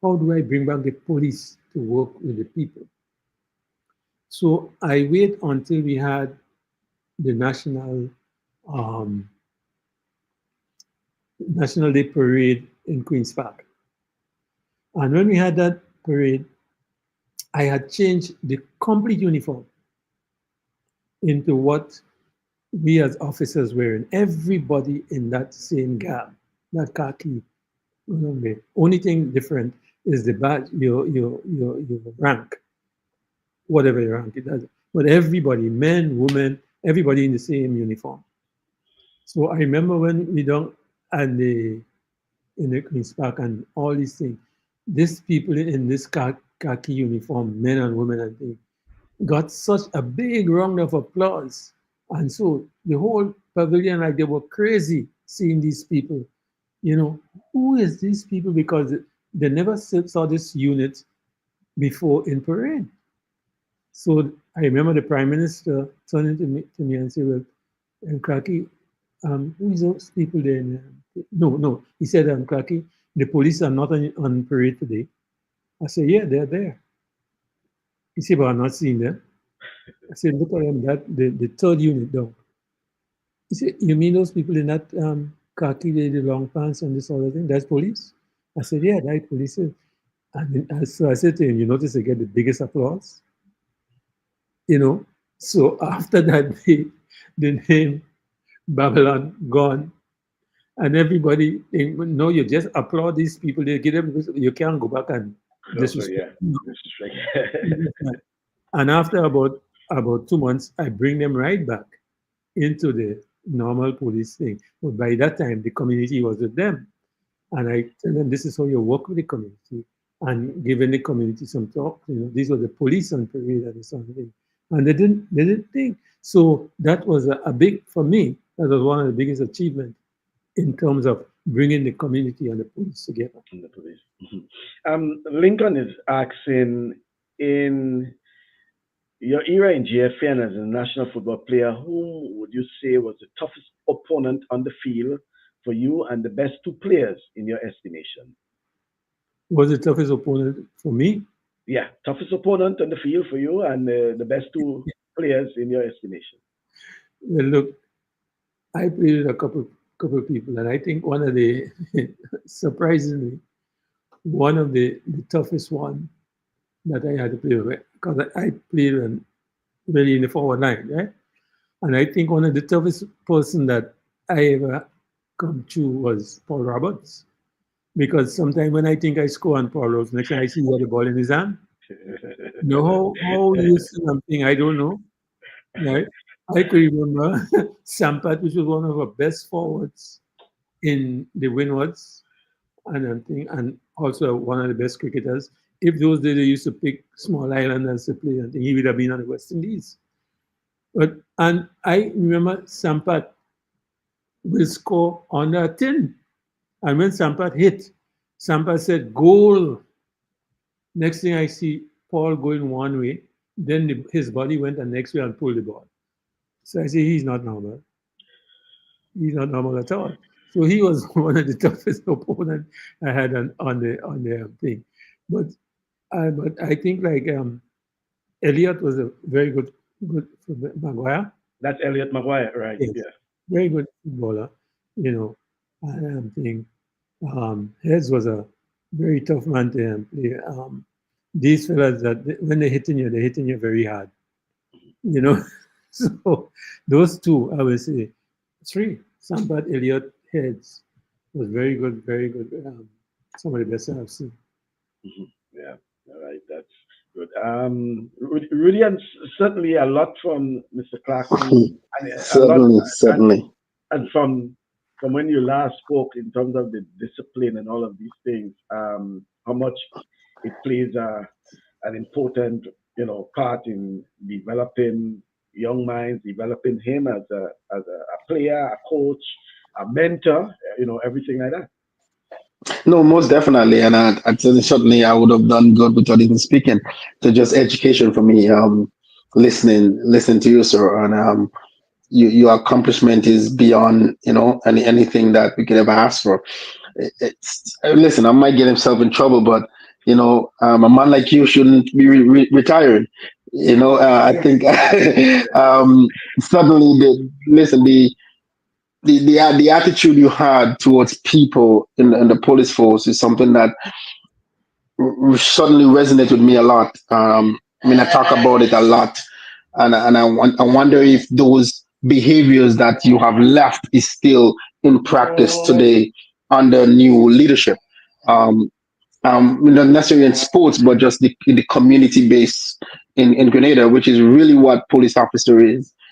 How do I bring back the police to work with the people? So I wait until we had the um, National Day parade in Queen's Park. And when we had that parade, I had changed the complete uniform into what we as officers wearing. Everybody in that same garb, that khaki. The only thing different is the badge, your rank, whatever your rank it does. But everybody, men, women, everybody in the same uniform. So I remember when we don't and the in the Queen's Park and all these things, these people in this khaki uniform, men and women and things, got such a big round of applause. And so the whole pavilion, like they were crazy seeing these people. You know, who is these people? Because they never saw this unit before in parade. So I remember the Prime Minister turning to me and said, well, Kraki, who is those people there? No. He said, Kraki, the police are not on parade today. I said, yeah, they're there. He said, but I'm not seeing them. I said, look at them, that the third unit down. He said, you mean those people in that khaki, the long pants and this other thing? That's police? I said, yeah, that's police. So I said to him, you notice they get the biggest applause? You know? So after that, the name Babylon gone. And everybody, no, you just applaud these people. They give them, you can't go back and disrespect. And after about 2 months, I bring them right back into the normal police thing. But by that time, the community was with them. And I tell them, this is how you work with the community and giving the community some talk. You know, these were the police on parade and something. And they didn't think. So that was a big, for me, that was one of the biggest achievements in terms of bringing the community and the police together. The police. Lincoln is asking, in your era in GFN as a national football player, who would you say was the toughest opponent on the field for you and the best two players in your estimation? Was the toughest opponent for me? Yeah, toughest opponent on the field for you and the best two players in your estimation. Well, look, I played with a couple of people, and I think one of the, surprisingly, one of the toughest one that I had to play with, because I played really in the forward line, right? And I think one of the toughest person that I ever come to was Paul Roberts. Because sometimes when I think I score on Paul Roberts, next time I see he had the ball in his hand. No, how you see something, I don't know. Right? I could remember Sampat, which was one of our best forwards in the Windwards, and also one of the best cricketers. If those days they used to pick small islanders to play, I think he would have been on the West Indies. And I remember Sampat will score on a tin. And when Sampat hit, Sampat said, goal. Next thing I see Paul going one way, then his body went the next way and pulled the ball. So I say, he's not normal. He's not normal at all. So he was one of the toughest opponents I had on the thing. But I think like Elliot was a very good Maguire. That's Elliot Maguire, right? Yes. Yeah. Very good footballer, you know. I think Hez was a very tough man to play. These fellas that when they're hitting you very hard, you know. So those two, I would say, three. Sampat, Elliot, Heads was very good. Some of the best I've seen. Mm-hmm. Yeah, all right, that's good. Rudy, and certainly a lot from Mr. Clarkson, and certainly. And from when you last spoke in terms of the discipline and all of these things, how much it plays an important, part in developing young minds, developing him as a player, a coach, a mentor, everything like that. No, most definitely, and I'd say certainly I would have done good without even speaking. So just education for me, listening to you, sir, and your accomplishment is beyond anything that we could ever ask for. Listen, I might get himself in trouble, but a man like you shouldn't be retired. I think suddenly the attitude you had towards people in the police force is something that suddenly resonates with me a lot. I talk about it a lot, and I wonder if those behaviors that you have left is still in practice today under new leadership. Not necessarily in sports, but just the community base in Grenada, which is really what police officer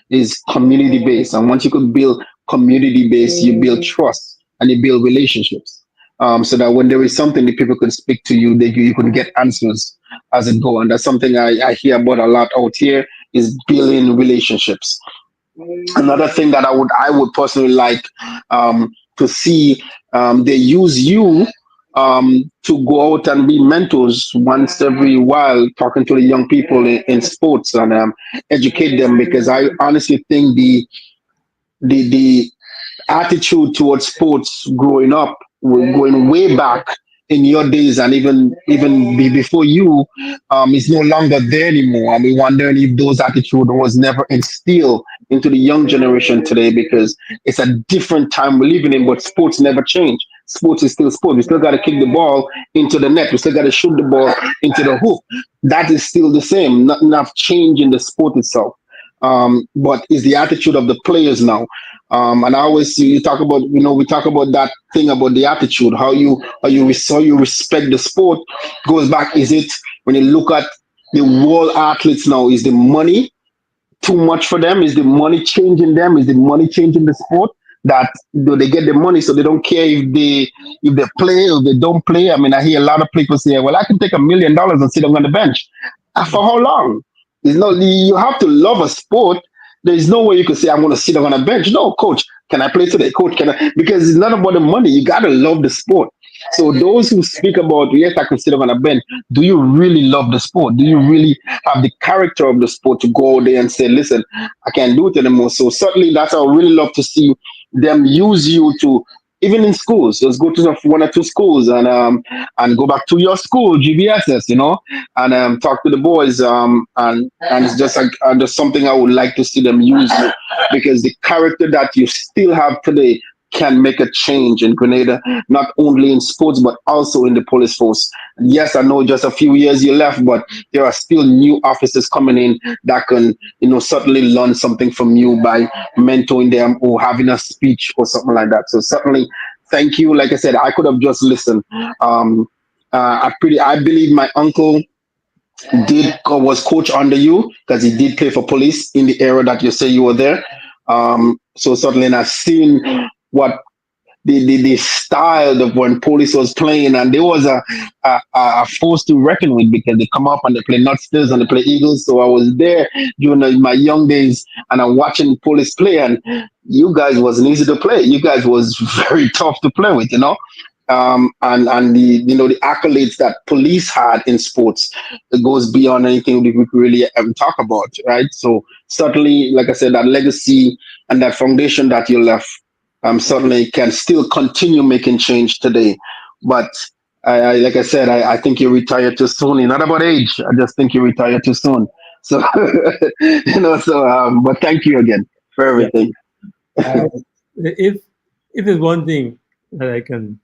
is community based. And once you could build community base, you build trust and you build relationships. So that when there is something that people can speak to you, that you can get answers as it go. And that's something I hear about a lot out here is building relationships. Another thing that I would personally like to see, they use you to go out and be mentors once every while, talking to the young people in sports and educate them, because I honestly think the attitude towards sports growing up, going way back, in your days and even before you is no longer there anymore. And we're wondering if those attitude was never instilled into the young generation today, because it's a different time we're living in, but sports never change. Sports is still sport. We still got to kick the ball into the net. We still got to shoot the ball into the hoop. That is still the same. Not enough change in the sport itself. But is the attitude of the players now. And I always see you talk about, we talk about that thing about the attitude, how you respect the sport goes back. Is it when you look at the world athletes now, is the money too much for them? Is the money changing them? Is the money changing the sport? That they get the money, so they don't care if they play or if they don't play. I mean, I hear a lot of people say, "Well, I can take $1 million and sit on the bench." For how long? It's not. You have to love a sport. There is no way you can say, "I'm going to sit on a bench." No, coach, can I play today? Coach, can I? Because it's not about the money. You got to love the sport. So those who speak about, yes, I can sit on a bench, do you really love the sport? Do you really have the character of the sport to go out there and say, listen, I can't do it anymore? So certainly that's how I really love to see them use you to, even in schools, just go to one or two schools and go back to your school, GBSS, and talk to the boys, and it's just like just something I would like to see them use you, because the character that you still have today can make a change in Grenada, not only in sports but also in the police force. Yes, I know just a few years you left, but there are still new officers coming in that can, certainly learn something from you by mentoring them or having a speech or something like that. So certainly, thank you. Like I said, I could have just listened. I believe my uncle was coach under you, because he did play for police in the era that you say you were there. So certainly, and I've seen what the style of when police was playing, and there was a force to reckon with, because they come up and they play Nutsters and they play Eagles. So I was there during my young days, and I'm watching police play, and you guys wasn't easy to play. You guys was very tough to play with, and the the accolades that police had in sports, it goes beyond anything we could really talk about, right? So certainly, like I said, that legacy and that foundation that you left, certainly can still continue making change today. But like I said, I think you retired too soon. You're not about age. I just think you retired too soon. So, but thank you again for Yeah. everything. If there's one thing that I can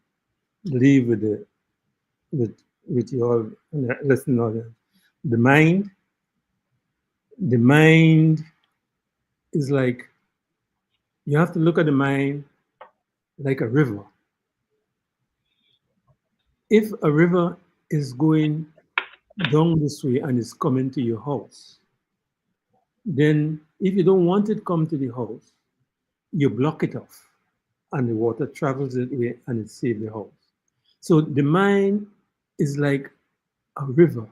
leave with with you all listening audience, the mind, the mind is like, you have to look at the mind like a river. If a river is going down this way and is coming to your house, then if you don't want it to come to the house, you block it off and the water travels that way and it saves the house. So the mind is like a river.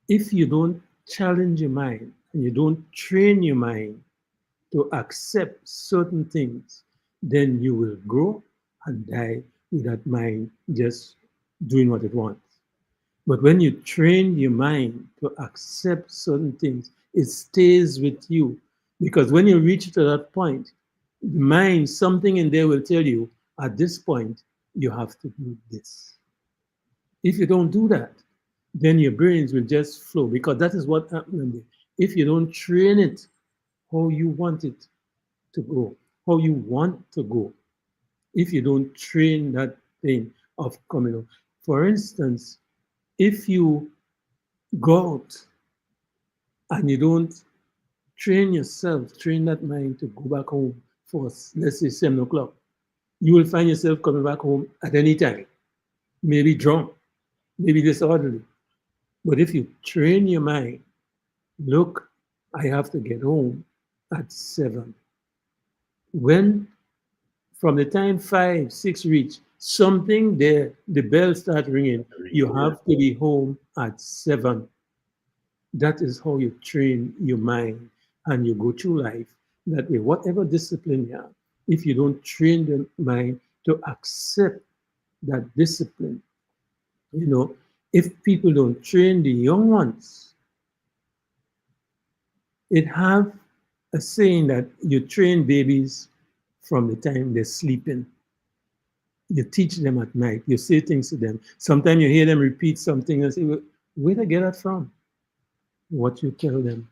If you don't challenge your mind and you don't train your mind to accept certain things, then you will grow and die with that mind just doing what it wants. But when you train your mind to accept certain things, it stays with you. Because when you reach to that point, the mind, something in there will tell you, at this point, you have to do this. If you don't do that, then your brains will just flow, because that is what happens. If you don't train it how you want it to go, how you want to go, if you don't train that thing of coming up. For instance, if you go out and you don't train yourself, train that mind to go back home for, let's say, 7 o'clock, you will find yourself coming back home at any time, maybe drunk, maybe disorderly. But if you train your mind, look, I have to get home at 7. When from the time 5, 6 reach, something there, the bell starts ringing, you have to be home at 7. That is how you train your mind and you go through life that way. Whatever discipline you have, if you don't train the mind to accept that discipline, if people don't train the young ones, it have a saying that you train babies from the time they're sleeping. You teach them at night. You say things to them. Sometimes you hear them repeat something and say, where did they get that from? What you tell them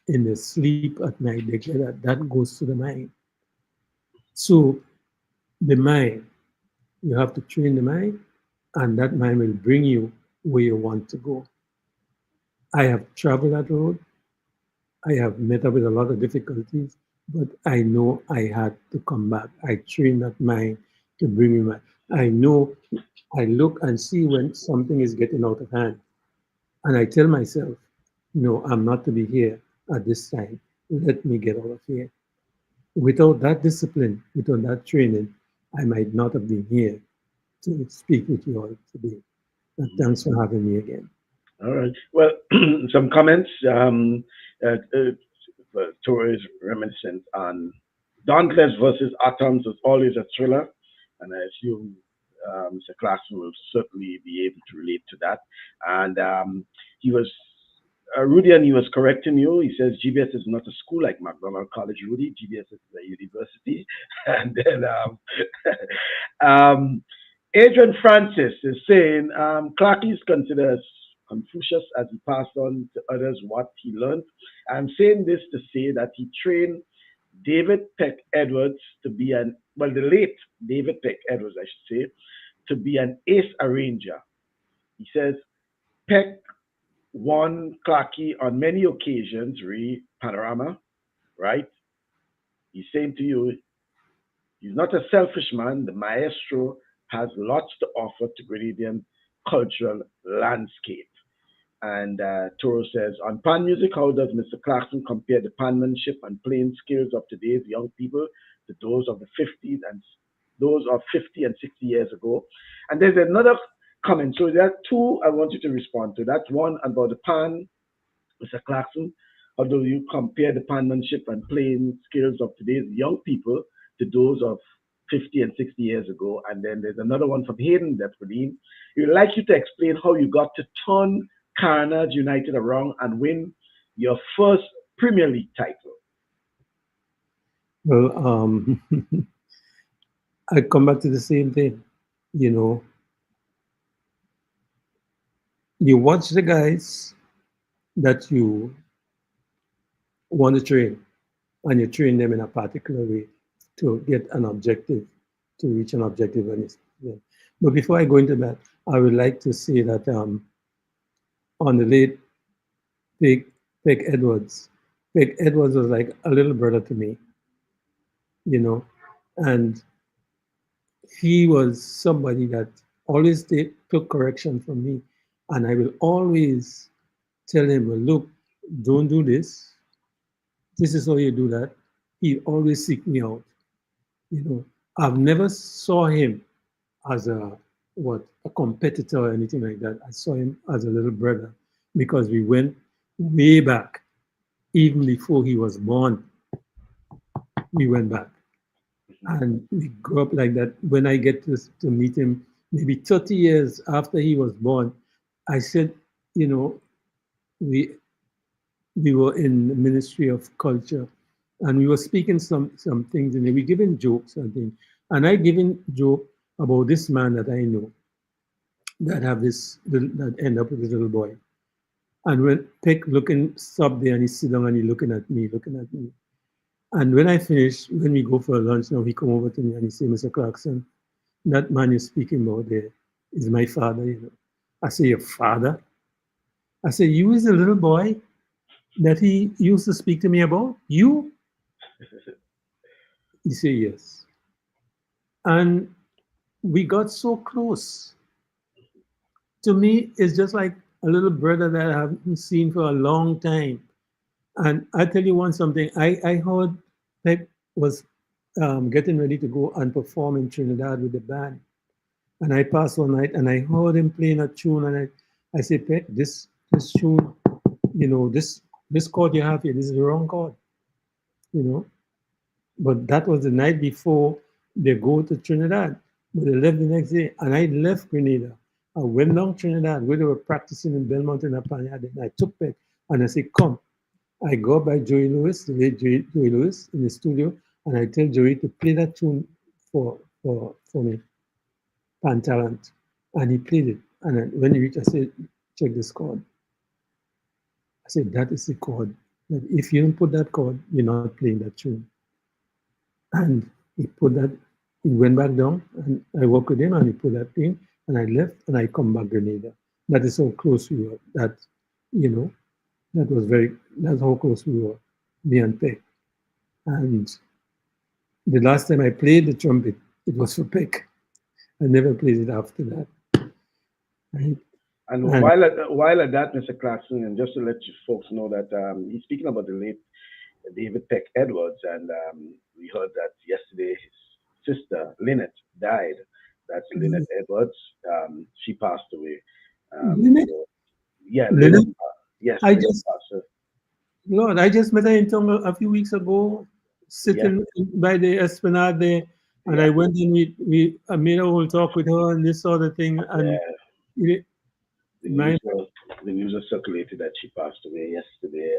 in their sleep at night, they get that. That goes to the mind. So the mind, you have to train the mind, and that mind will bring you where you want to go. I have traveled that road. I have met up with a lot of difficulties, but I know I had to come back. I trained that mind to bring me back. I know I look and see when something is getting out of hand. And I tell myself, no, I'm not to be here at this time. Let me get out of here. Without that discipline, without that training, I might not have been here to speak with you all today. And thanks for having me again. All right. Well, some comments. Tour is reminiscent on Dauntless versus Atoms was always a thriller, and I assume Mr. Clarkson will certainly be able to relate to that. And he was Rudy, and he was correcting you. He says GBS is not a school like McDonald College, Rudy. GBS is a university. And then um, Adrian Francis is saying Clarky is considered as Confucius as he passed on to others what he learned. I'm saying this to say that he trained David Peck Edwards to be the late David Peck Edwards, I should say, to be an ace arranger. He says Peck won Clarky on many occasions, re Panorama, right? He's saying to you, he's not a selfish man. The maestro has lots to offer to Grenadian cultural landscape. And Toro says, on pan music, how does Mr. Clarkson compare the penmanship and playing skills of today's young people to those of the 50s and those of 50 and 60 years ago? And there's another comment. So there are two I want you to respond to. That's one about the pan, Mr. Clarkson. How do you compare the penmanship and playing skills of today's young people to those of 50 and 60 years ago? And then there's another one from Hayden Depredine. He would like you to explain how you got to turn Carnage United around and win your first Premier League title. Well, I come back to the same thing. You know, you watch the guys that you want to train, and you train them in a particular way to get an objective, to reach an objective. But before I go into that, I would like to say that on the late Peck Edwards was like a little brother to me, you know, and he was somebody that always took correction from me, and I will always tell him, well, look, don't do this. This is how you do that. He always seek me out. You know, I've never saw him as a competitor or anything like that. I saw him as a little brother because we went way back, even before he was born. We went back, and we grew up like that. When I get to meet him, maybe 30 years after he was born, I said, you know, we were in the Ministry of Culture, and we were speaking some things, and we giving jokes and things. And I giving joke about this man that I know that end up with this little boy. And when Peck stop there and he sit down and he looking at me. And when I finish, when we go for lunch now, he come over to me and he say, Mr. Clarkson, that man you're speaking about there is my father, you know. I say, your father? I say, you is the little boy that he used to speak to me about? You? He said, yes. And we got so close. To me, it's just like a little brother that I haven't seen for a long time. And I tell you something, I heard Peck was getting ready to go and perform in Trinidad with the band. And I passed one night and I heard him playing a tune, and I said, Peck, this tune, you know, this chord you have here, this is the wrong chord, you know. But that was the night before they go to Trinidad. But they left the next day, and I left Grenada. I went down Trinidad where they were practicing in Belmont and Apanya. And I took Peck and I said, come. I go by Joey Lewis, the late Joey Lewis, in the studio, and I tell Joey to play that tune for me. pan talent, and he played it. And then when he reached, I said, check this chord. I said, that is the chord. That if you don't put that chord, you're not playing that tune. And he put that, he went back down, and I worked with him, and he put that thing, and I left, and I come back Grenada. That is how close we were. That, you know, that's how close we were, me and Peck. And the last time I played the trumpet, it was for Peck. I never played it after that. Right? And while at that, Mr. Clarkson, and just to let you folks know that he's speaking about the late David Peck Edwards, and we heard that yesterday his sister Lynette died. That's Lynette Edwards. She passed away. Lynette? So, yeah, Lynette? Yes, I Lynette just, passed away. Lord, I just met her in town a few weeks ago, sitting by the Esplanade there, and I went in. I made a whole talk with her and this sort of thing, and it, The my news was circulated that she passed away yesterday.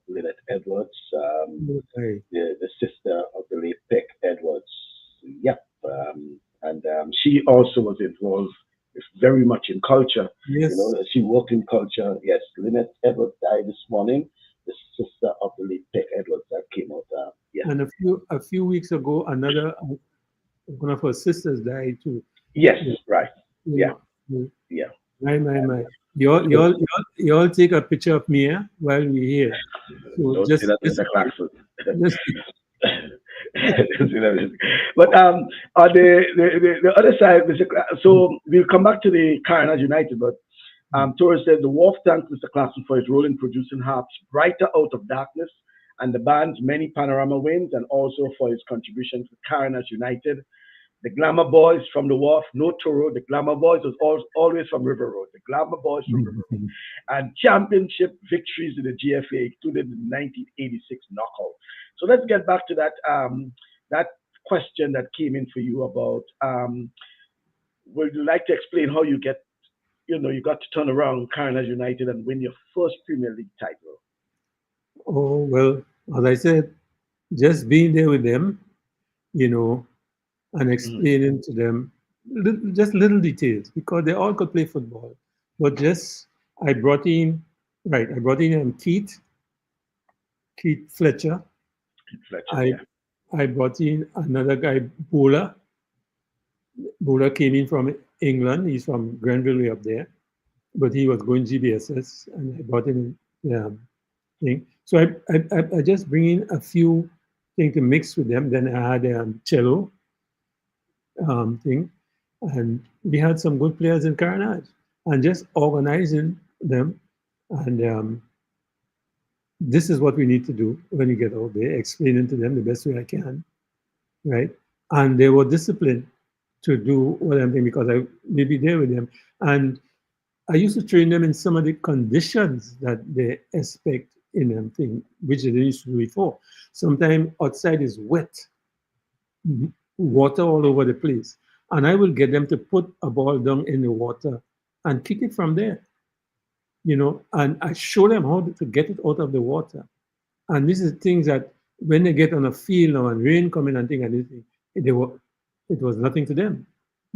Lynette Edwards, the sister of the late Peck Edwards. Yep. And she also was involved very much in culture. Yes. You know, she worked in culture. Yes, Lynette Edwards died this morning. The sister of the late Peck Edwards that came out. And a few weeks ago, another one of her sisters died too. Yes, right. Yeah. Yeah. My. You all take a picture of me while we're here. So Don't just, say that, Mr. Clarkson. Just, but on the other side, Mr. So we'll come back to the Cardinals United, but Torres said the Wolf thanks Mr. Clarkson for his role in producing Harps brighter out of darkness and the band's many panorama wins, and also for his contribution to Cardinals United. The Glamour Boys from the Wharf, no Toro. The Glamour Boys was always from River Road. The Glamour Boys from River Road. And championship victories in the GFA, including the 1986 knockout. So let's get back to that that question that came in for you about would you like to explain how you got to turn around Cardinals United and win your first Premier League title? Oh, well, as I said, just being there with them, and explaining to them just little details, because they all could play football. But I brought in Keith Fletcher. I brought in another guy, Bowler. Bowler came in from England. He's from Grenville way up there, but he was going GBSS, and I brought in thing. So I just bring in a few things to mix with them. Then I had cello thing, and we had some good players in Carnage, and just organizing them. And this is what we need to do when we get out there, explaining to them the best way I can, right? And they were disciplined to do what I'm doing, because I may be there with them. And I used to train them in some of the conditions that they expect in them thing, which they used to do before. Sometimes outside is wet, water all over the place. And I will get them to put a ball down in the water and kick it from there. And I show them how to get it out of the water. And this is things that when they get on a field now and rain coming and things like this, it was nothing to them,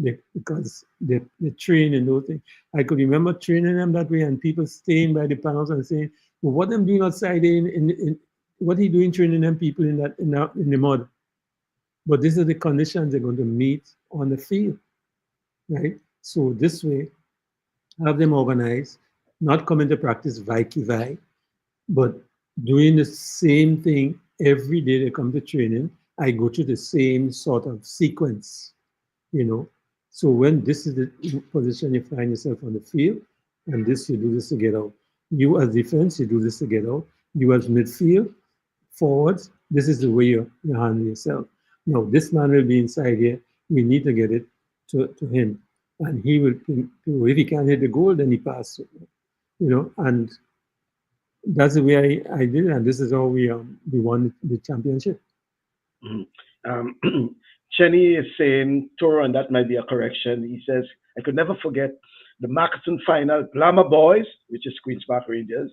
because they train in those things. I could remember training them that way, and people staying by the panels and saying, well, what I'm doing outside what are you doing training them people in the mud? But these are the conditions they're going to meet on the field, right? So this way, have them organized, not coming to practice vai, but doing the same thing every day they come to training. I go through the same sort of sequence, So when this is the position you find yourself on the field, and you do this to get out. You as defense, you do this to get out. You as midfield, forwards, this is the way you handle yourself. Now, this man will be inside here. We need to get it to him. And he will, if he can't hit the goal, then he passes, and that's the way I did it. And this is how we won the championship. Chenny is saying, Toro, and that might be a correction. He says, I could never forget the Moccasin final, Glamour Boys, which is Queen's Park Rangers,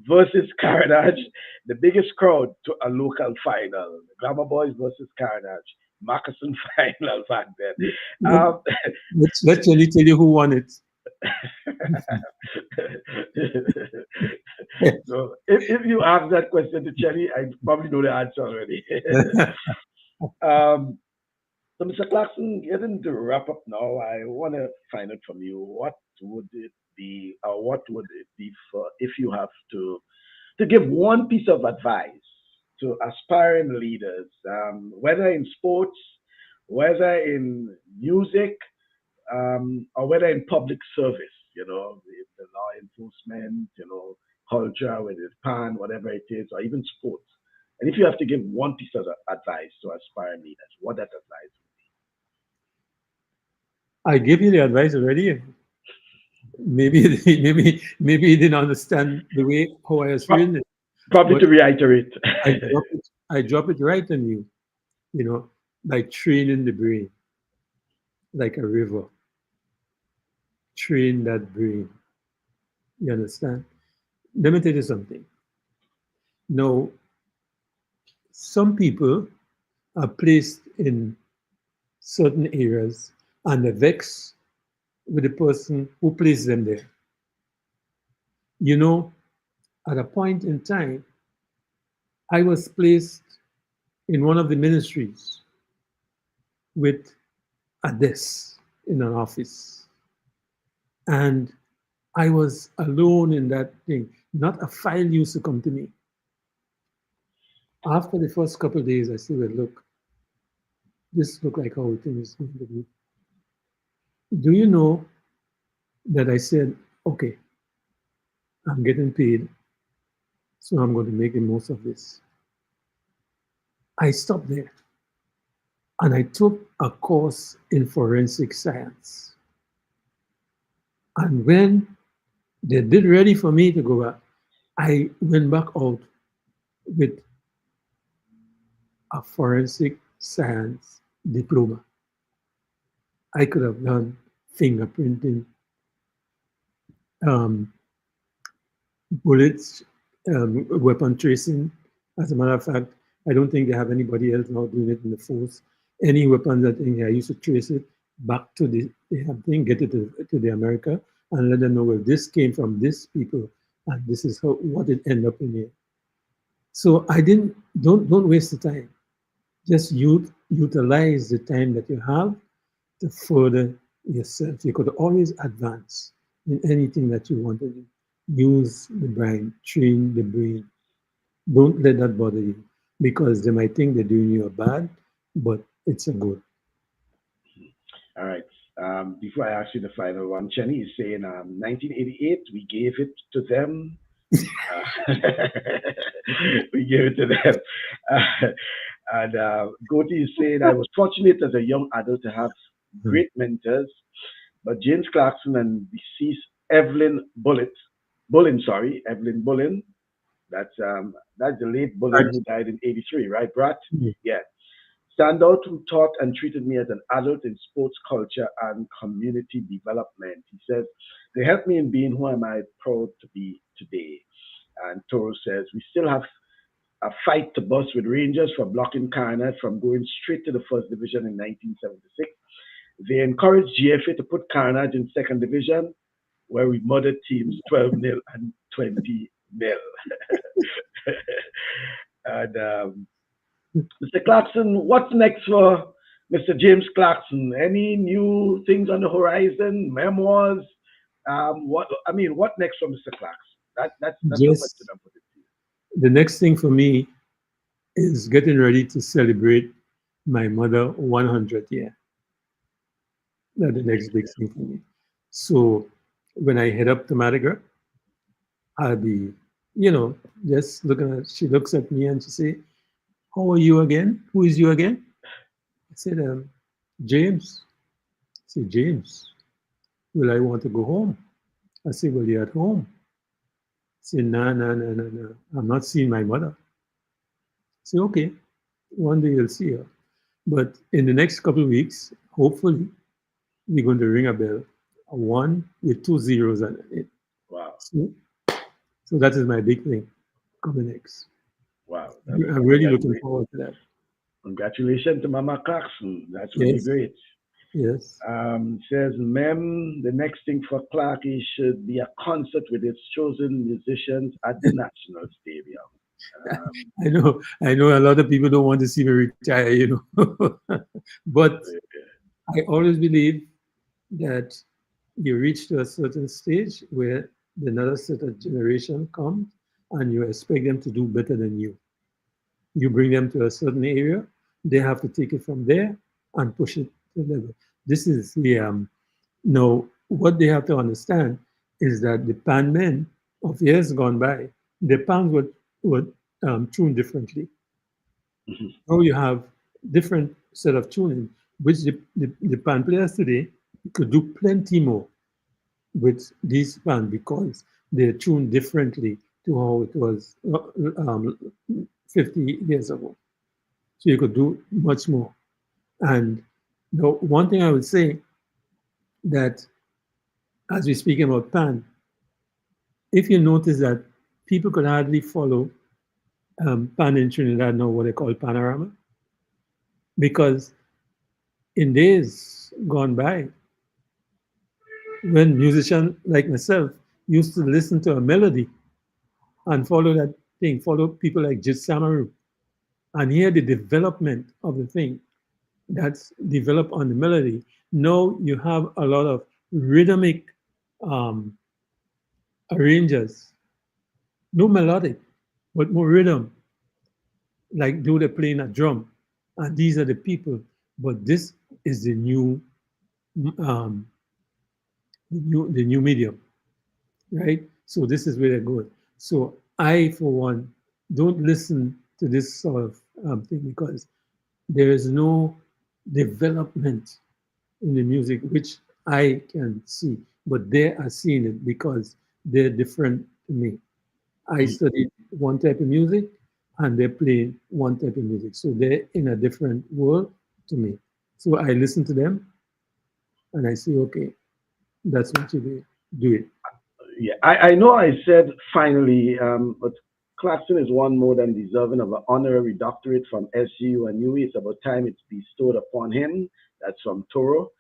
versus Carnage, the biggest crowd to a local final. The Glamour Boys versus Carnage, Moccasin final back then. Let, let Jenny tell you who won it. So if you ask that question to Chelly, I probably know the answer already. um, so, Mr. Clarkson, getting to wrap up now, I want to find out from you what would it be, or what would it be for if you have to give one piece of advice to aspiring leaders, whether in sports, whether in music, or whether in public service, with the law enforcement, culture, whether it's pan, whatever it is, or even sports. And if you have to give one piece of advice to aspiring leaders, what that advice? I gave you the advice already. Maybe you didn't understand the way how I was feeling it. Probably But to reiterate. I drop it right on you, by training the brain like a river. Train that brain. You understand? Let me tell you something. Now, some people are placed in certain areas and they're vexed with the person who placed them there. At a point in time, I was placed in one of the ministries with a desk in an office. And I was alone in that thing. Not a file used to come to me. After the first couple of days, I said, well, look, this look like how things is going to be. Do you know that I said, okay, I'm getting paid, so I'm going to make the most of this. I stopped there and I took a course in forensic science. And when they did ready for me to go back, I went back out with a forensic science diploma. I could have done fingerprinting, um, bullets, weapon tracing. As a matter of fact, I don't think they have anybody else now doing it in the force. Any weapons that I used to trace it back to the thing, get it to the America, and let them know, well, this came from this people, and this is what it ended up in here. So I don't waste the time. Just utilize the time that you have to further yourself. You could always advance in anything that you want to do. Use the brain, train the brain. Don't let that bother you, because they might think they're doing you a bad, but it's a good. All right. Before I ask you the final one, Chenny is saying 1988, we gave it to them. We gave it to them. And Goti is saying, I was fortunate as a young adult to have great mentors, but James Clarkson and deceased Evelyn Bullen. That's the late Bullen who died in '83, right, Brad? Yeah. Stand out who taught and treated me as an adult in sports culture and community development. He says, they helped me in being who am I proud to be today. And Toro says, we still have a fight to bust with Rangers for blocking Carnage from going straight to the first division in 1976. They encouraged GFA to put Carnage in second division, where we murdered teams 12-0 and 20-0. And Mr. Clarkson, what's next for Mr. James Clarkson? Any new things on the horizon? Memoirs? What next for Mr. Clarkson? That's the question I'm putting to you. The next thing for me is getting ready to celebrate my mother 100th year. That's the next big thing for me. So when I head up to Madagascar, I'll be, just looking at, she looks at me and she say, how are you again? Who is you again? I said, James. I said, James, will I want to go home? I said, well, you're at home. I said, no. I'm not seeing my mother. I said, okay, one day you'll see her. But in the next couple of weeks, hopefully, we're going to ring a bell. A 1 with 2 zeros on it. Wow. So that is my big thing coming next. Wow. I'm really looking forward to that. Congratulations to Mama Clarkson. That's really Yes, great. yes. Says Mem, the next thing for Clarky should be a concert with its chosen musicians at the National Stadium. I know a lot of people don't want to see me retire, but I always believe that you reach to a certain stage where another certain generation comes and you expect them to do better than you. You bring them to a certain area, they have to take it from there and push it to the level. This is the no. What they have to understand is that the pan men of years gone by, the pans were tuned differently. Mhm. Now you have different set of tuning, which the pan players today could do plenty more with these pan because they're tuned differently to how it was 50 years ago. So you could do much more. And the one thing I would say that as we're speaking about pan, if you notice that people could hardly follow pan in Trinidad now, what they call panorama, because in days gone by, when musicians like myself used to listen to a melody and follow that thing, follow people like Jit Samaru, and hear the development of the thing that's developed on the melody. Now you have a lot of rhythmic um, arrangers, no melodic, but more rhythm, like do they playing a drum. And these are the people. But this is um, the new medium, right? So this is where they're going. So I, for one, don't listen to this sort of thing because there is no development in the music which I can see, but they are seeing it because they're different to me. I Mhm. studied one type of music and they play one type of music. So they're in a different world to me. So I listen to them and I say, okay, that's what you do it. Yeah, I know I said finally, but Clarkson is one more than deserving of an honorary doctorate from SU and UE. It's about time it's bestowed upon him. That's from Toro.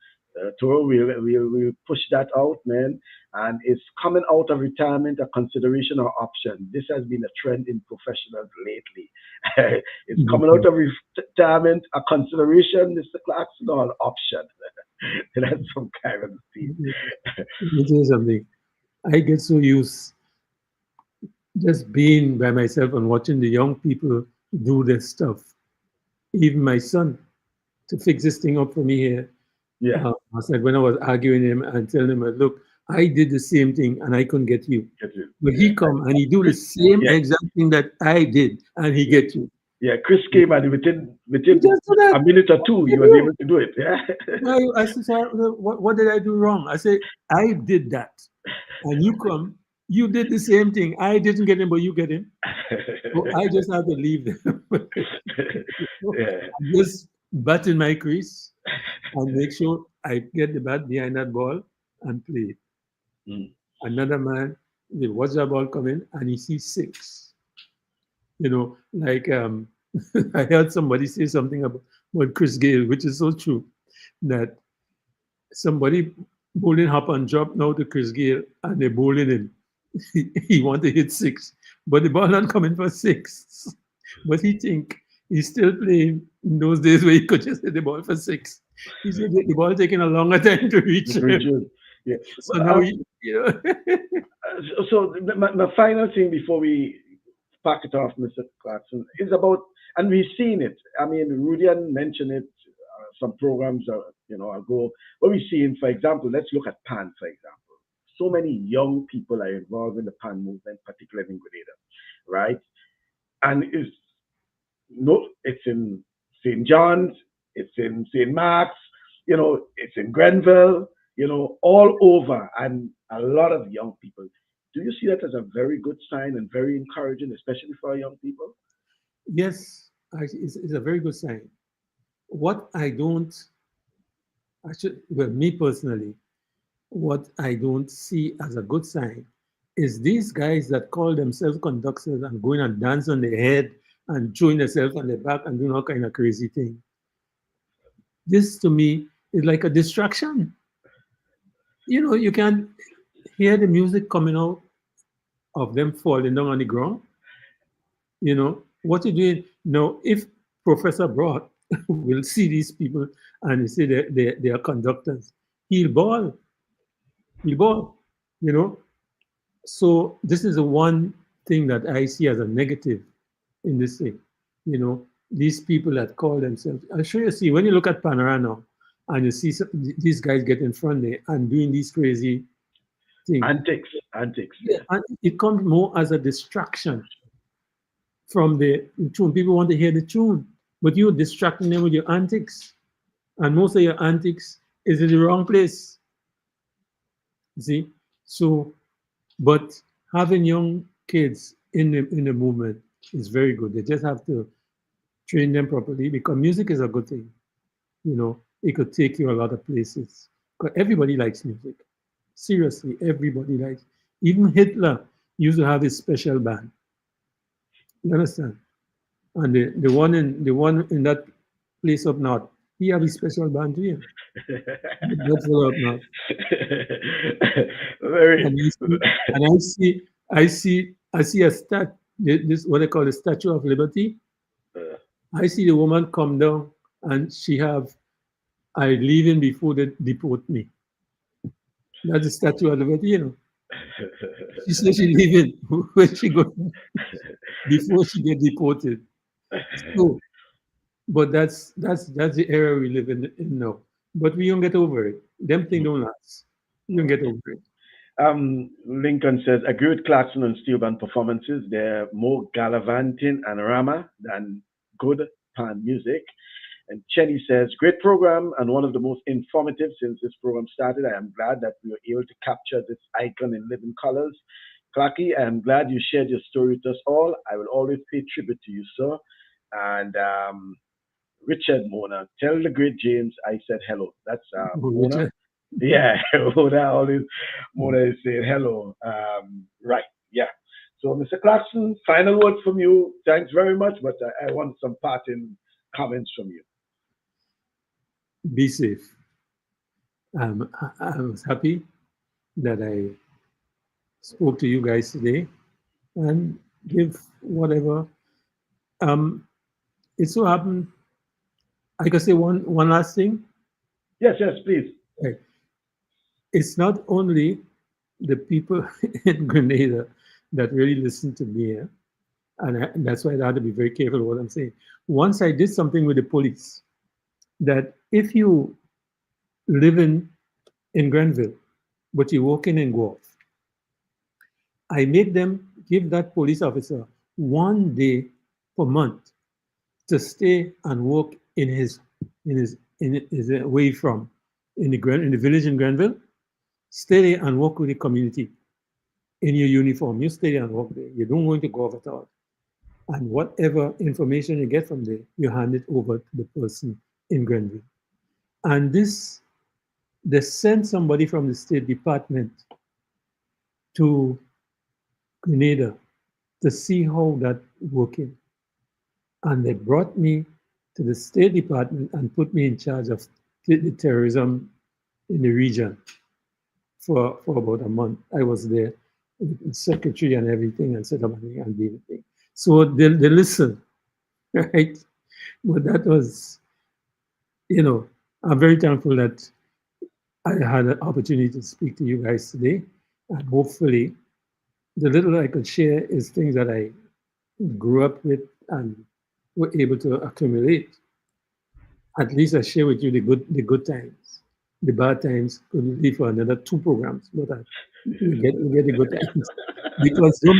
Toro, we'll push that out, man. And it's coming out of retirement a consideration or option. This has been a trend in professionals lately. It's coming out Mhm. of retirement a consideration, Mr. Clarkson, or an option. That's some kind of thing. Let me tell you something. I get so used just being by myself and watching the young people do their stuff. Even my son, to fix this thing up for me here, Yeah, I was like when I was arguing him and telling him, look, I did the same thing and I couldn't get you. get it. But Yeah. he come and he do the same Yeah, exact thing that I did and he yeah, get you. yeah. Chris came and You within just do that. a minute or What two, did he I was do? able to do it. Yeah. Why I said, "Sir, what did I do wrong?" I say, I did that. And you come, you did the same thing. I didn't get him, but you get him. So I just have to leave them. Yeah. I just bat in my crease and make sure I get the bat behind that ball and play. Mm. Another man will watch the ball come in and he sees six. Like I heard somebody say something about Chris Gale, which is so true, that somebody bowling hop and drop now to Chris Gale and they're bowling him. He want to hit six, but the ball not coming for six. But he think he's still playing in those days where he could just hit the ball for six. He said the ball taking a longer time to reach him. Richard. Yeah. So now he. My final thing before we pack it off, Mr. Clarkson, is about, and we've seen it. I mean, Rudian mentioned it some programs, ago. But we've seen, for example, let's look at PAN, for example. So many young people are involved in the PAN movement, particularly in Grenada, right? And it's in St. John's, it's in St. Mark's, it's in Grenville, all over, and a lot of young people. Do you see that as a very good sign and very encouraging, especially for our young people? Yes, it's a very good sign. What I don't, actually, well, me personally, what I don't see as a good sign is these guys that call themselves conductors and going and dance on their head and throwing themselves on their back and doing all kind of crazy things. This to me is like a distraction. You can hear the music coming out of them falling down on the ground. What you doing? No, if Professor Broad will see these people and he say they are conductors, he'll ball. He'll ball. You know. So this is the one thing that I see as a negative in this thing. These people that call themselves. I'm sure you see when you look at Panorama and you see these guys get in front there and doing these crazy things. Antics. Yeah, and it comes more as a distraction from the tune. People want to hear the tune, but you're distracting them with your antics, and most of your antics is in the wrong place. You see, so but having young kids in the movement is very good. They just have to train them properly because music is a good thing. It could take you a lot of places. Because everybody likes music. Seriously, everybody likes. Even Hitler used to have his special band. You understand? And the one in that place up north, he have his special band too. That's up north. Very. And I see a this what they call the Statue of Liberty. I see the woman come down and she have I leaving before they deport me. That's the Statue of Liberty. She says she leaving when she go before she get deported. So, but that's the era we live in now. But we don't get over it. Them thing don't last. You don't get over it. Lincoln says, agree with Clarkson on steel band performances. They're more gallivanting and rama than good pan music. And Chenny says, great program and one of the most informative since this program started. I am glad that we were able to capture this icon in living colors. Clarky, I am glad you shared your story with us all. I will always pay tribute to you, sir. And Richard Mona, tell the great James I said hello. That's Mona. Yeah, Mona is saying hello. Right, yeah. So, Mr. Clarkson, final word from you. Thanks very much, but I want some parting comments from you. Be safe. I was happy that I spoke to you guys today and give whatever. It so happened, I can say one last thing. Yes, please. Okay. It's not only the people in Grenada that really listen to me, and that's why I have to be very careful what I'm saying. Once I did something with the police, that if you live in Grenville, but you're working in Guelph, I make them give that police officer 1 day per month to stay and work in his away from in the village in Grenville. Stay there and work with the community in your uniform. You stay there and work there. You don't want to go off at all. And whatever information you get from there, you hand it over to the person in Grenville. And they sent somebody from the State Department to Grenada to see how that working. And they brought me to the State Department and put me in charge of the terrorism in the region for about a month. I was there with the secretary and everything and set up and did everything. So they listen, right? But that was, I'm very thankful that I had an opportunity to speak to you guys today. And hopefully the little I could share is things that I grew up with and were able to accumulate. At least I share with you the good times. The bad times could leave for another 2 programs, but we get the good times. Because don't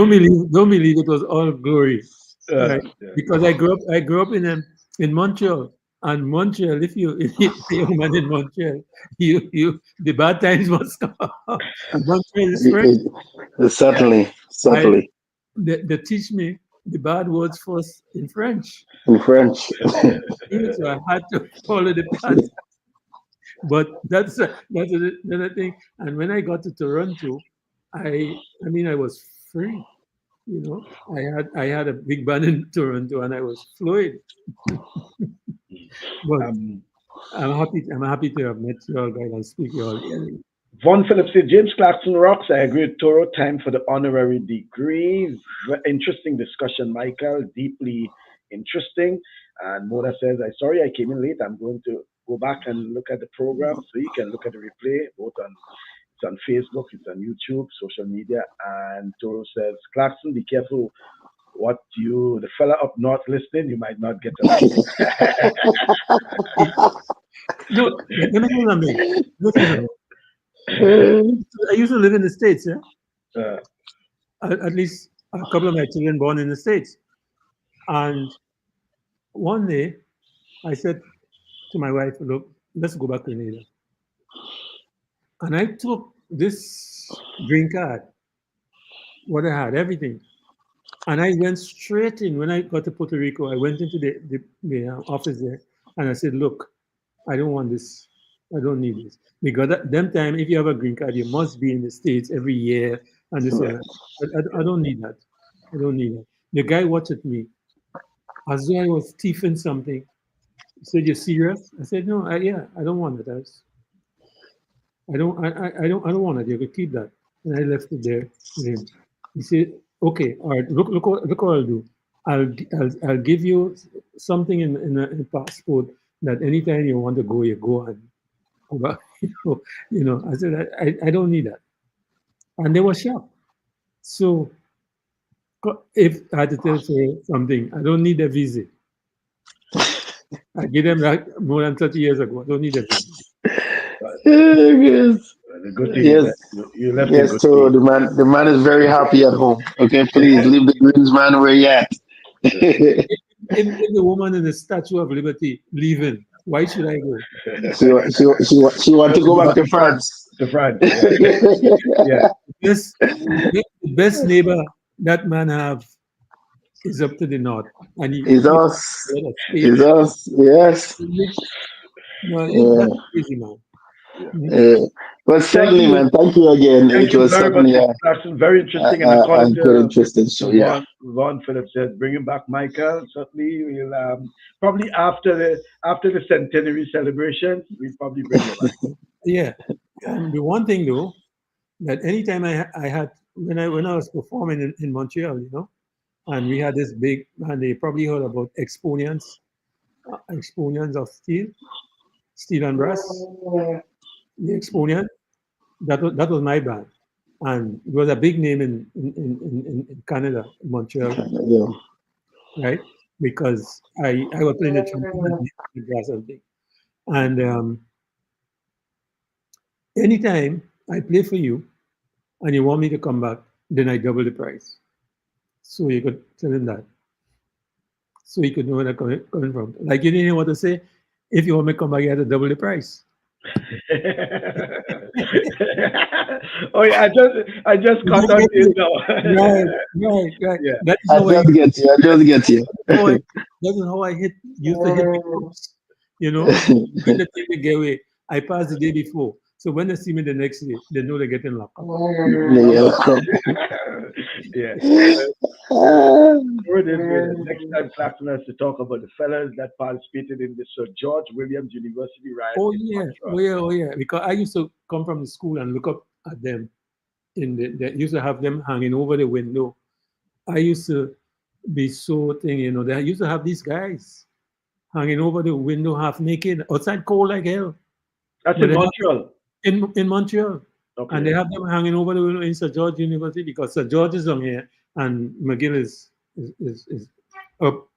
believe it was all glory. Right? Because I grew up in Montreal. And Montreal, if you're a young man in Montreal, the bad times must come. Montreal is French. Certainly. They teach me the bad words first in French. In French. So I had to follow the path. But that's another thing. And when I got to Toronto, I was free. You know, I had a big band in Toronto, and I was fluid. But Um, I'm happy to have met you all guys and speak you all early. Von Phillips said, James Clarkson rocks. I agree with Toro. Time for the honorary degree. Interesting discussion, Michael. Deeply interesting. And Mona says, I sorry I came in late. I'm going to go back and look at the program so you can look at the replay, both on it's on Facebook, it's on YouTube, social media. And Toro says, Clarkson, be careful what the fella up north listening, you might not get along. No, let me tell you something. Listen, I used to live in the States, yeah? Uh, At least a couple of my children born in the States. And one day I said to my wife, look, let's go back to Grenada. And I took this green card, what I had, everything. And I went straight in. When I got to Puerto Rico, I went into the office there and I said, look, I don't want this. I don't need this. Because at them time, if you have a green card, you must be in the States every year and this and that. I don't need that. I don't need that. The guy watched at me as though I was thieving something. He said, "You're serious?" I said, "No, yeah, I don't want it. I don't want it. You can keep that." And I left it there with him. He said, "Okay, all right. Look what I'll do. I'll give you something in a passport that anytime you want to go, you go and go back." You know. I said, I don't need that, and they were shocked. So if I had to tell you something, I don't need a visa. I gave them that more than 30 years ago. I don't need a visa. Yes, the good thing is yes, that you left in yes. good So faith. the man is very happy at home. Okay, please leave the Greens man where he at. If the woman in the Statue of Liberty leaving, why should I go? She want to Want to go go back back to to France? France. To France, yeah, yeah. The best neighbor that man have is up to the north, and Is he us. a lot of space. Is us. Yes. No, that's Yeah. crazy, man. Yeah. Mhm. Yeah. But Thank certainly, you. man, thank you again. Thank It you was very much, certainly Mr. Clarkson. Very interesting. And according a good, interesting show. to Yeah. Vaughn Phillips says, bring him back, Michael. Certainly, we'll probably after the centenary celebrations, we'll probably bring you back. Yeah. The one thing though, that anytime I had when I was performing in Montreal, you know, and we had this big, and they probably heard about exponents of steel and brass. The exponent, that was my band, and it was a big name in Canada, Montreal, Yeah. right? Because I was playing the trumpet and the brass and thing. And anytime I play for you and you want me to come back, then I double the price. So you could tell him that. So he could know where I'm coming from. Like you didn't know what to say. If you want me to come back, you have to double the price. Oh yeah, I just You caught just on to get it it. now. Right. Yeah. That is I how I just get you. I just get you. how I that is how I used to hit the groups. You know, when they take the getaway, I pass the day before. So when they see me the next day, they know they're getting locked up. Yeah. Yeah. It is good. Next time, Clapton has to talk about the fellas that participated in the Sir George Williams University riot Oh in yeah, Montreal. oh yeah. Because I used to come from the school and look up at them. They used to have them hanging over the window. I used to be so thing, you know. They used to have these guys hanging over the window half naked outside cold like hell. That's But in they have Montreal. in Montreal. And they Okay. have them hanging over the window in St. George University because St. George is on here and McGill is up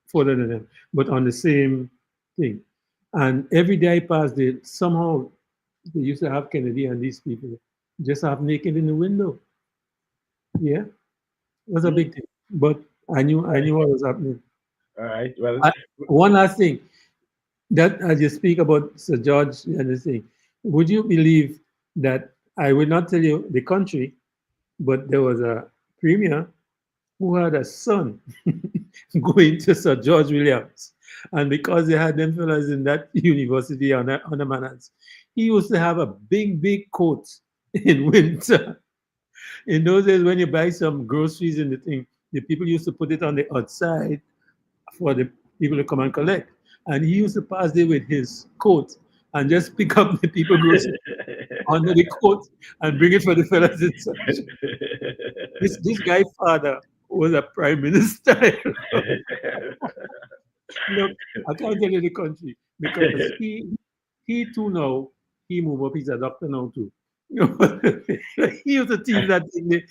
further than them, but on the same thing. And every day I pass, they used to have Kennedy and these people just have naked in the window. Yeah, it was a Hmm. big thing. But I knew what was happening. All right. Well, I, one last thing that as you speak about Sir George and this thing, would you believe that I will not tell you the country, but there was a premier who had a son going to Sir George Williams. And because they had them fellas in that university on the manners, he used to have a big coat in winter In those days, when you buy some groceries in the thing, the people used to put it on the outside for the people to come and collect. And he used to pass there with his coat and just pick up the people groceries under the coat and bring it for the fellas inside. This guy's father was a prime minister. Look, I can't tell you the country because he too now, he moved up, he's a doctor now too. He used to tease that thing.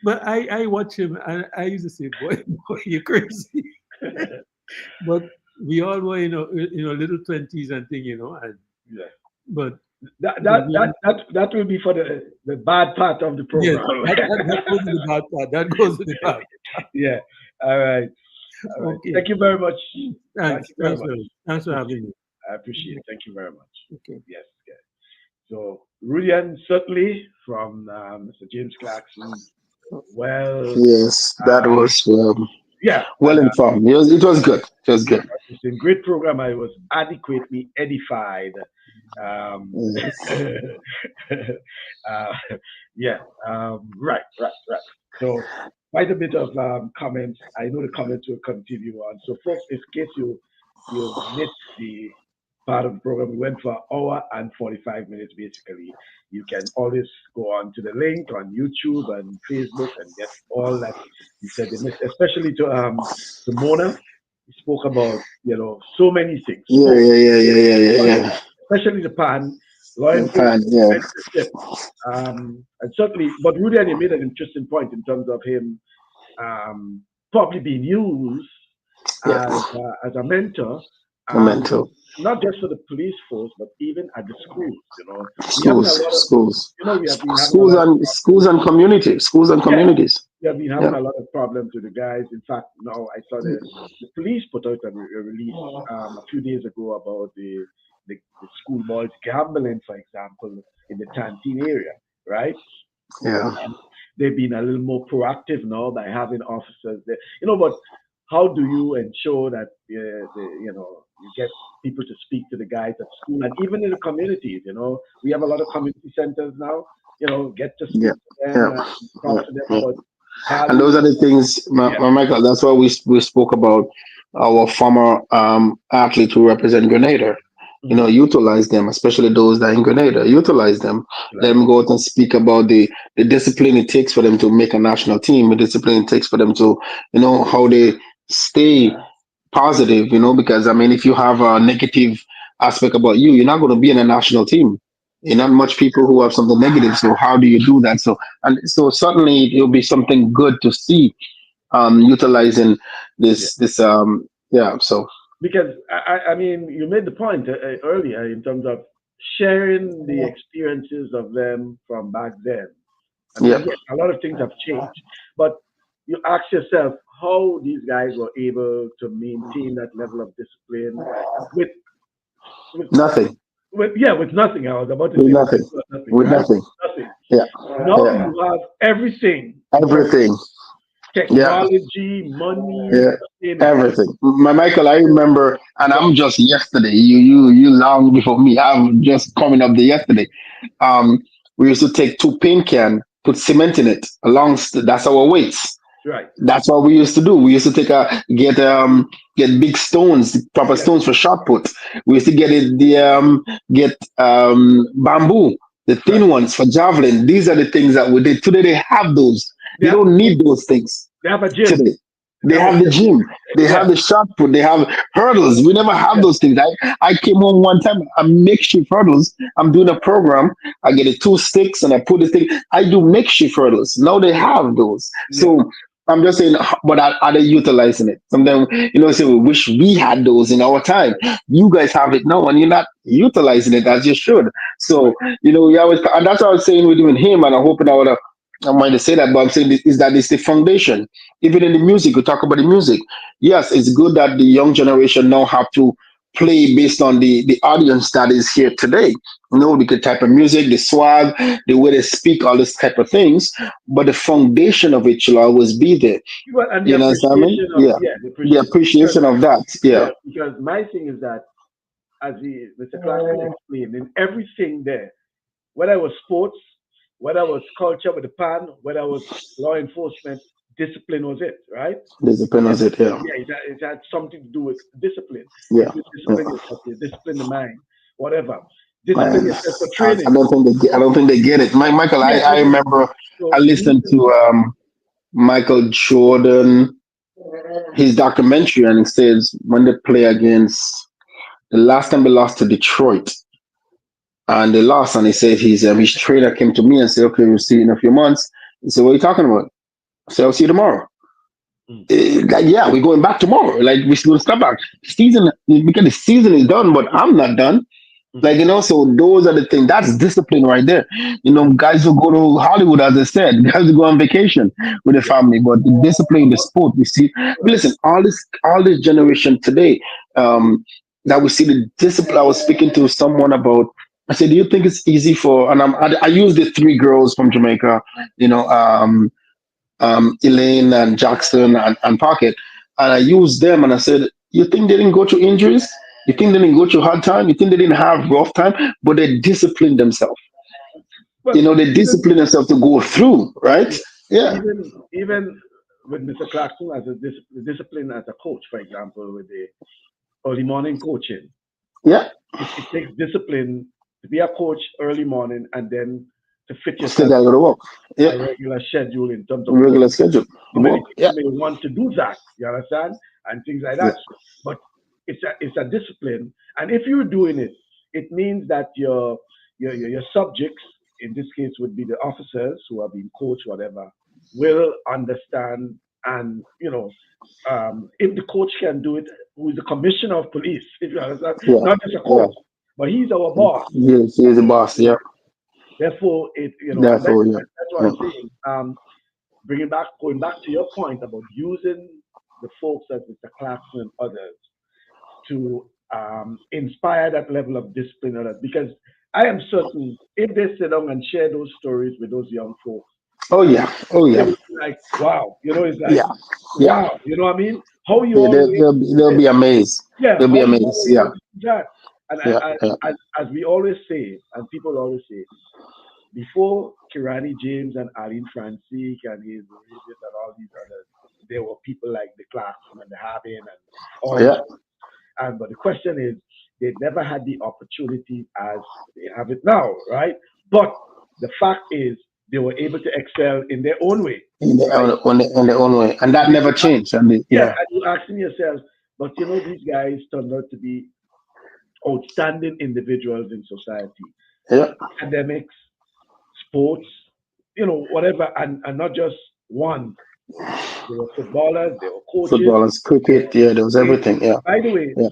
But I watch him and I used to say, boy, you're crazy. But we all were, little 20s and thing, and Yeah. but That will be for the bad part of the yes, program. that goes to the bad part. That goes to the bad. Yeah. All right. Okay. Thank you very much. Thanks. Thank you very Thanks, much. thanks for having me. I appreciate it. Thank you very much. Okay. Yes. Yes. So, Rudian, certainly from Mr. James Clarkson. Well, Yes, that was yeah. well And, informed. It was good. It was good. it's a great program. I was adequately edified. Yes. uh, yeah. Right. So, quite a bit of comments. I know the comments will continue on. So, folks, in case you missed the part of the program, we went for an hour and 45 minutes basically. You can always go on to the link on YouTube and Facebook and get all that you said they missed, especially to Mona. He spoke about so many things. Yeah. Especially the pan, law And fine, enforcement, yeah. mentorship, and certainly. But Rudy and he made an interesting point in terms of him probably being used Yeah. as a mentor, A mentor. not just for the police force, but even at the schools. We having a lot of, Schools. we have been having a lot of Schools and communities. Schools and communities. we have been having a lot of problems with the guys. In fact, now I saw the police put out a release a few days ago about the school boys gambling, for example, in the Tantine area, right? Yeah. They've been a little more proactive now by having officers there. But how do you ensure that you get people to speak to the guys at school and even in the communities? We have a lot of community centers now. Get to speak to them, talk to them about And values. those are the things, Michael. That's why we spoke about our former athlete who represent Grenada. Utilize them, especially those that are in Grenada. Utilize them. Let them go out and speak about the discipline it takes for them to make a national team. The discipline it takes for them to, how they stay positive. Because if you have a negative aspect about you, you're not going to be in a national team. You're not much people who have something negative. So how do you do that? So certainly it'll be something good to see utilizing this. So. Because you made the point earlier in terms of sharing the experiences of them from back then. Yes, a lot of things have changed, but you ask yourself how these guys were able to maintain that level of discipline with nothing. With nothing. I was about to say nothing. With right? nothing. Nothing. Yeah. Now you have everything. Everything. Technology, money, everything. Michael, I remember, and I'm just yesterday. You long before me. I'm just coming up there yesterday. We used to take 2 paint can, put cement in it. That's our weights. Right. That's what we used to do. We used to get big stones, proper stones for shot put. We used to get bamboo, the thin ones for javelin. These are the things that we did. Today they have those. They don't need those things. They have a gym. Today. They have the gym. They have the shot put. They have hurdles. We never have those things. I came home one time. I makeshift hurdles. I'm doing a program. I get 2 sticks and I put the thing. I do makeshift hurdles. Now they have those. So I'm just saying, but are they utilizing it? Sometimes, say we wish we had those in our time. You guys have it now, and you're not utilizing it as you should. So, we always, and that's what I was saying with even him, and I'm hoping I might have said that, but I'm saying is that it's the foundation. Even in the music, we talk about the music. Yes, it's good that the young generation now have to play based on the audience that is here today. The type of music, the swag, the way they speak, all this type of things. But the foundation of it should always be there. Well, and the appreciation the appreciation of that. Yeah. Because my thing is that, as Mr. Clarkson explained, in everything there, whether it was sports, whether it was culture with the pan, whether it was law enforcement, discipline was it, right? Discipline was it, yeah. Yeah, it had something to do with discipline. Yeah. If you Yeah. discipline yourself, you discipline the mind, whatever. Discipline Man, yourself for I training. don't think I don't think they get it. Michael, Yeah, I remember I so listened using to Michael Jordan, his documentary, and it says when they play against the last time they lost to Detroit, and they lost, and he said his trainer came to me and said, "Okay, we'll see you in a few months." He said, "What are you talking about?" I said, "I'll see you tomorrow." mm, Like, yeah, we're going back tomorrow. Like, we're going to stop back. Season, because the season is done, but I'm not done. mm, Like, so those are the things. That's discipline right there. Guys who go to Hollywood, as I said, guys who go on vacation with the yeah, family, but the discipline, the sport, we see. But listen, all this generation today, that we see the discipline. I was speaking to someone about. I said, "Do you think it's easy for?" And I use the three girls from Jamaica, Elaine and Jackson and Pocket. And I used them and I said, "You think they didn't go through injuries? You think they didn't go through hard time? You think they didn't have rough time? But they disciplined themselves. but They even disciplined themselves to go through, right? yeah, Yeah. even with Mr. Clarkson as a discipline as a coach, for example, with the early morning coaching, Yeah. it takes discipline to be a coach early morning and then to fit Still yourself gotta go to work. a Yeah. regular schedule in terms of work. Regular schedule. So many Work. Yeah. people may want to do that, you understand, and things like Yeah. that. But it's a discipline, and if you're doing it, it means that your subjects, in this case, would be the officers who are being coached, whatever, will understand, and if the coach can do it, who is the commissioner of police, if you understand, Yeah. not just a Yeah. coach, but he's our boss. Yes, he's the boss. Yeah. Therefore, and That's all. Yeah. that's what Yeah. I'm saying. Going back to your point about using the folks as Mr. Clarkson and others to inspire that level of discipline, or that, because I am certain if they sit down and share those stories with those young folks, Oh I mean, yeah. Oh they yeah. will be like, wow, it's like, Yeah. Yeah. wow, you know what I mean? How you They, all they, were able they'll, to be- do they'll this? be amazed. Yeah, They'll be how you all amazed. were Yeah. able to do that? And Yeah. Yeah. as we always say, and people always say, before Kirani James and Aline Francis and his Arabians and all these others, there were people like the Clarkson and the Harbin and all these. Yeah. But the question is, they never had the opportunity as they have it now, right? But the fact is, they were able to excel in their own way, right? In their own way, and that And never changed. And yeah, yeah. and you're asking yourself, but these guys turned out to be outstanding individuals in society, Yeah. academics, sports, whatever, and not just one. They were footballers, they were coaches, Footballers, they cricket, were yeah, there was playing. everything. Yeah. By the way, Yeah.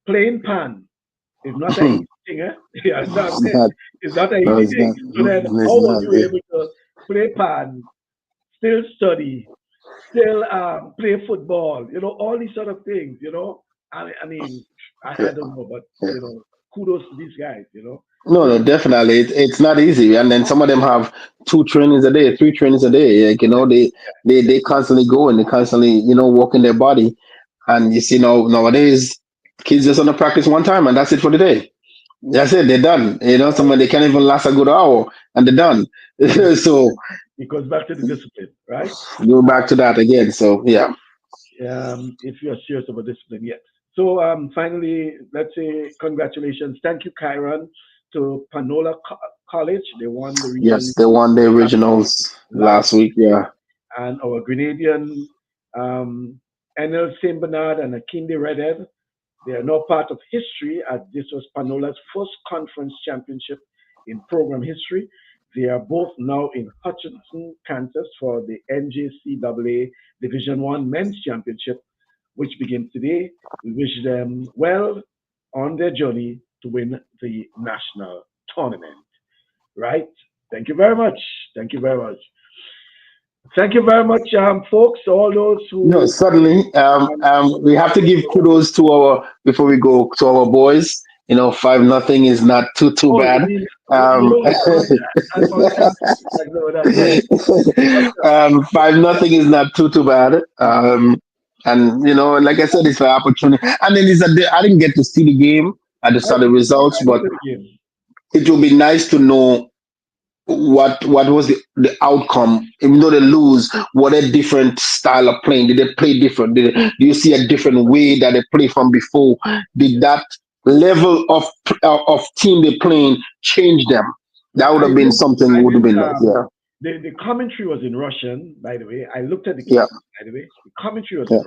playing pan is not an easy thing, eh? Yeah, that's what I'm It's saying. not. It's not an No, easy it's thing. not. So then, It's how was not. you able to play pan, still study, still play football? All these sort of things. I mean, I Yeah. don't know, but Yeah. kudos to these guys. No, no, Kudos. definitely. It's not easy. And then some of them have two trainings a day, three trainings a day. Like, Yeah, they constantly go and they constantly, working their body. And you see now nowadays, kids just want to practice one time and that's it for the day. That's it, they're done. Some of they can't even last a good hour and they're done. yeah. So It goes back to the discipline, right? go back to that again. So yeah. If you're serious about discipline, yes. So finally, let's say congratulations. Thank you, Kyron, to Panola College. They won the region Yes, they won the championship originals last last week. week. Yeah. And our Grenadian Enel St. Bernard and Akinde Redhead, they are now part of history as this was Panola's first conference championship in program history. They are both now in Hutchinson, Kansas for the NJCAA Division One Men's Championship, which begins today. We wish them well on their journey to win the national tournament. Right? Thank you very much. Thank you very much. Thank you very much, folks. All those No, who suddenly, we have to give kudos to our before we go to our boys. 5-0 is not too oh, you bad. mean Um, on champions like that? Yes, for sure. 5-0 is not too bad. And like I said, it's an opportunity. And then I didn't get to see the game. I just I saw the results, I but went to the game. it will be nice to know what was the outcome? Even though they lose, what a different style of playing? Did they play different? Do you see a different way that they play from before? Did that level of team they playing change them? Well, That would I have been didn't. something I would have didn't. been yeah, The commentary was in Russian, by the way. I looked at the yeah, game, by the way. The commentary was in yeah,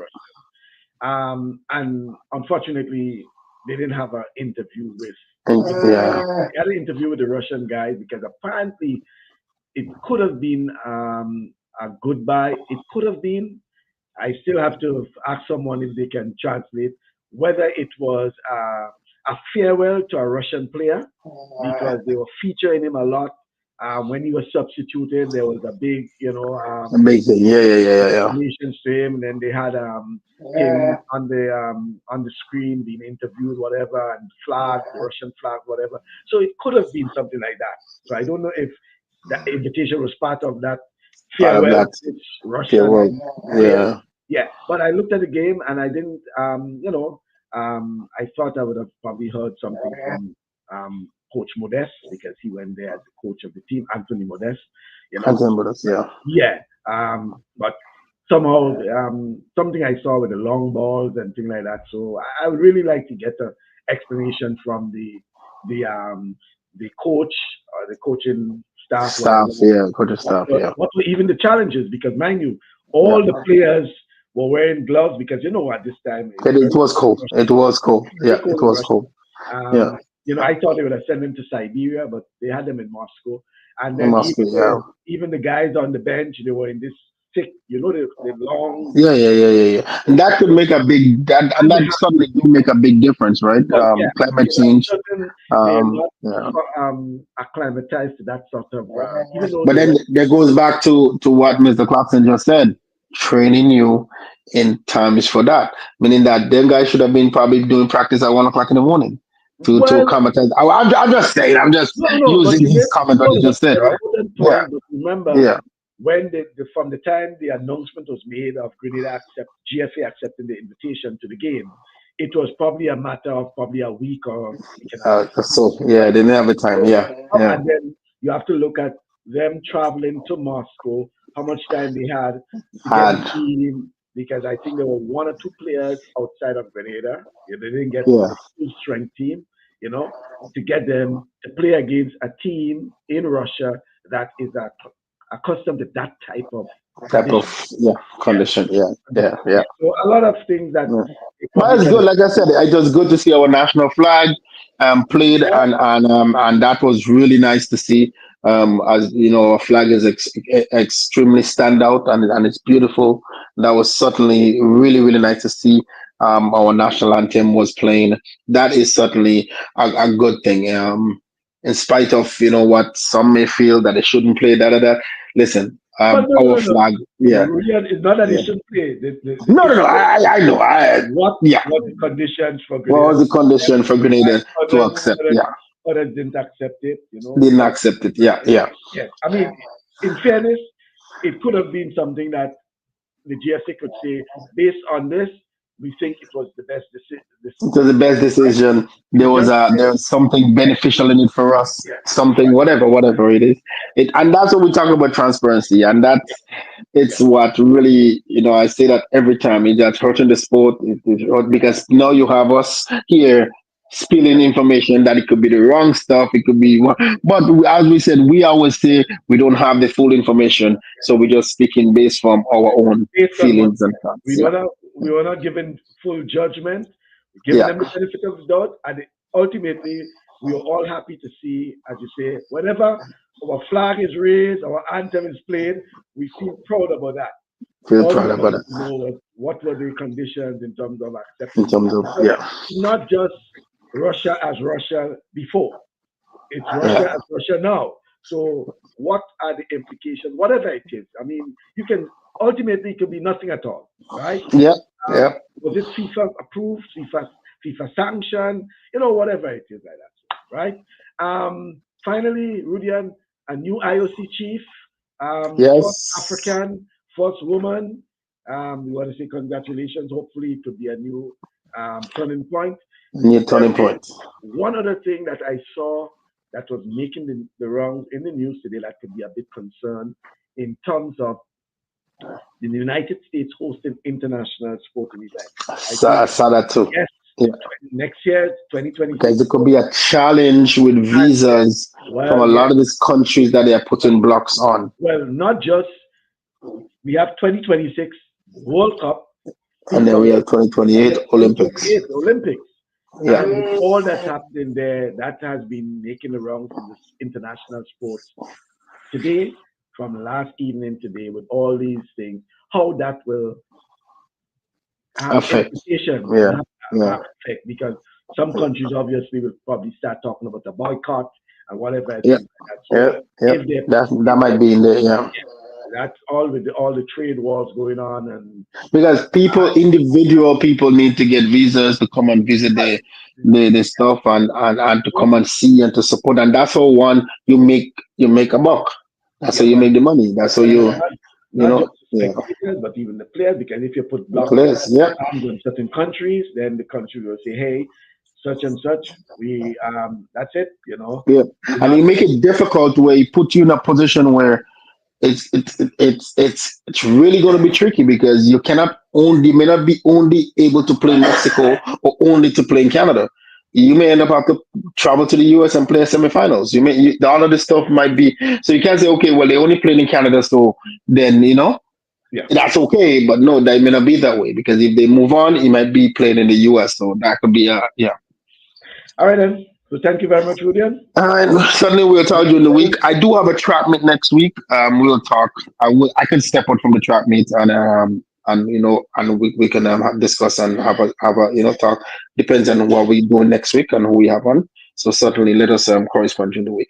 Russian. And unfortunately, they didn't have an interview with. yeah. They had an interview with the Russian guy because apparently it could have been a goodbye. It could have been. I still have to ask someone if they can translate whether it was a farewell to a Russian player because they were featuring him a lot. When he was substituted, there was a big, Amazing. Yeah, yeah, yeah, yeah, explanations to him, and then they had him on the screen being interviewed, whatever, and flag, the Russian flag, whatever. So it could have been something like that. So I don't know if that invitation was part of that part of farewell that. to this Yeah, well, Russian player. yeah. Yeah, but I looked at the game and I didn't, I thought I would have probably heard something from Coach Modeste because he went there as the coach of the team, Anthony Modeste, you Can't know. remember this. Yeah. Yeah, but somehow something I saw with the long balls and things like that. So I would really like to get an explanation from the um, the coach or the coaching staff, whatever. Staff. Yeah, coaching staff. Yeah. What were even the challenges? Because mind you, Yeah. all the players were wearing gloves because at this time it's It very was cold. It was cold. very Yeah, it cold in was Russia. cold. Yeah. I thought they would have sent them to Siberia, but they had them in Moscow. And It then must be. Yeah. even the guys on the bench, they were in this thick, the long. Yeah, yeah, yeah, yeah, yeah. And that could make a big that and And they that have suddenly do make a big difference, right? well, yeah, Climate because I'm change. certain they're not Yeah. acclimatized to that sort of. Even though But they then were that goes back to what Mr. Clarkson just said. Training you in time is for that. Meaning that them guys should have been probably doing practice at 1 o'clock in the morning to well, acclimatize. I'm just saying, I'm just no, no, but using his comment what no, he but just said, an right? important Yeah, point. But remember, yeah, when from the time the announcement was made of Grenada GFA accepting the invitation to the game, it was probably a matter of probably a week or week and a half. so yeah, they didn't have the time. So, Yeah, yeah. and then you have to look at them traveling to Moscow, how much time they had to get the Had team, because I think there were one or two players outside of Grenada. Yeah, they didn't get yeah, the full strength team, you know, to get them to play against a team in Russia that is accustomed to that type of type of condition. yeah Yeah. condition. Yeah, yeah, yeah. So a lot of things that Yeah. they But probably it's could good. have. Like I said, it was good to see our national flag played, Yeah. and that was really nice to see. As you know, our flag is extremely standout and it's beautiful. That was certainly really nice to see. Our national anthem was playing. That is certainly a good thing. In spite of what some may feel that they shouldn't play. Da. Listen, But no, our no, no, no. flag. No, Yeah, Rulian, it's not that they yeah. shouldn't play. The No, no, no. issue is I know. what Yeah. were the conditions for What Grenada was the to accept, condition for why Grenada to accept? others, Yeah, others didn't accept it. didn't accept it. Yeah, yeah. Yes. I mean, in fairness, it could have been something that the GSA could say, based on this, we think it was the best It was the decision, best right? decision. To just say, There was something beneficial in it for us. yeah, Something right, whatever it is. And that's what we talk about transparency. And yeah, that's yeah. it's what really I say that every time. It's hurting the sport because now you have us here spilling Yeah. information that it could be the wrong stuff. It could be, but as we said, we always say we don't have the full information, so we're just speaking based from our own Based on what feelings and thoughts. we Yeah, were not we were not given full judgment, giving yeah, them the benefit of the doubt, and ultimately we were all happy to see, as you say, whenever our flag is raised, our anthem is played, we feel proud about that. feel All we proud about wanted it to know was what were the conditions in terms of in accepting, terms of because yeah, it's not just Russia as Russia before. It's Russia yeah, as Russia now. So what are the implications? Whatever it is, I mean, you can ultimately it could be nothing at all, right? yeah, yeah. Was it FIFA approved, FIFA sanctioned, whatever it is like that, right? Finally, Rudian, a new IOC chief, first Yes, African, first woman. We want to say congratulations. Hopefully, it could be a new turning point. new There turning is point. one other thing that I saw. that was making the rounds in the news today that could be a bit concerned in terms of the United States hosting international sporting events. I I think, saw that too. yes, Yeah. next year, 2026. Because it could be a challenge with visas from Well, a yes. lot of these countries that they are putting blocks on. Well, not just, we have 2026 World Cup, And then we have and 2028 then Olympics. 2028 Olympics. Yeah. And with all that's happening there, that has been making the rounds in this international sports today, from last evening today, with all these things, how that will have Affect. implications and Yeah. Yeah. have effect, because some countries obviously will probably start talking about a boycott and whatever Yeah. things like that. So Yeah. if they, That might be in there. Yeah. that's all with all the trade wars going on, and Because individual people need to get visas to come and visit the stuff and to come and see and to support. And that's how you make a buck. That's how yeah, you well, make the money. That's how you not just the yeah. spectators, but even the players. Because if you put The blocks players. Yeah. in certain countries, then the country will say, "Hey, such and such, we that's it." Yeah. We're And not. you make it difficult where you put you in a position where it's really going to be tricky because you may not be only able to play in Mexico or only to play in Canada. You may end up have to travel to the US and play semifinals. All of this stuff might be so you can't say, okay, well, they only played in Canada, so then Yeah. that's okay. But no, that may not be that way because if they move on, it might be played in the US. So that could be yeah. All right then. So thank you very much, Rudian. And certainly we'll talk during the week. I do have a trap meet next week. We'll talk. I can step out from the trap meet and we can discuss and have a talk. Depends on what we do next week and who we have on. So certainly let us correspond during the week.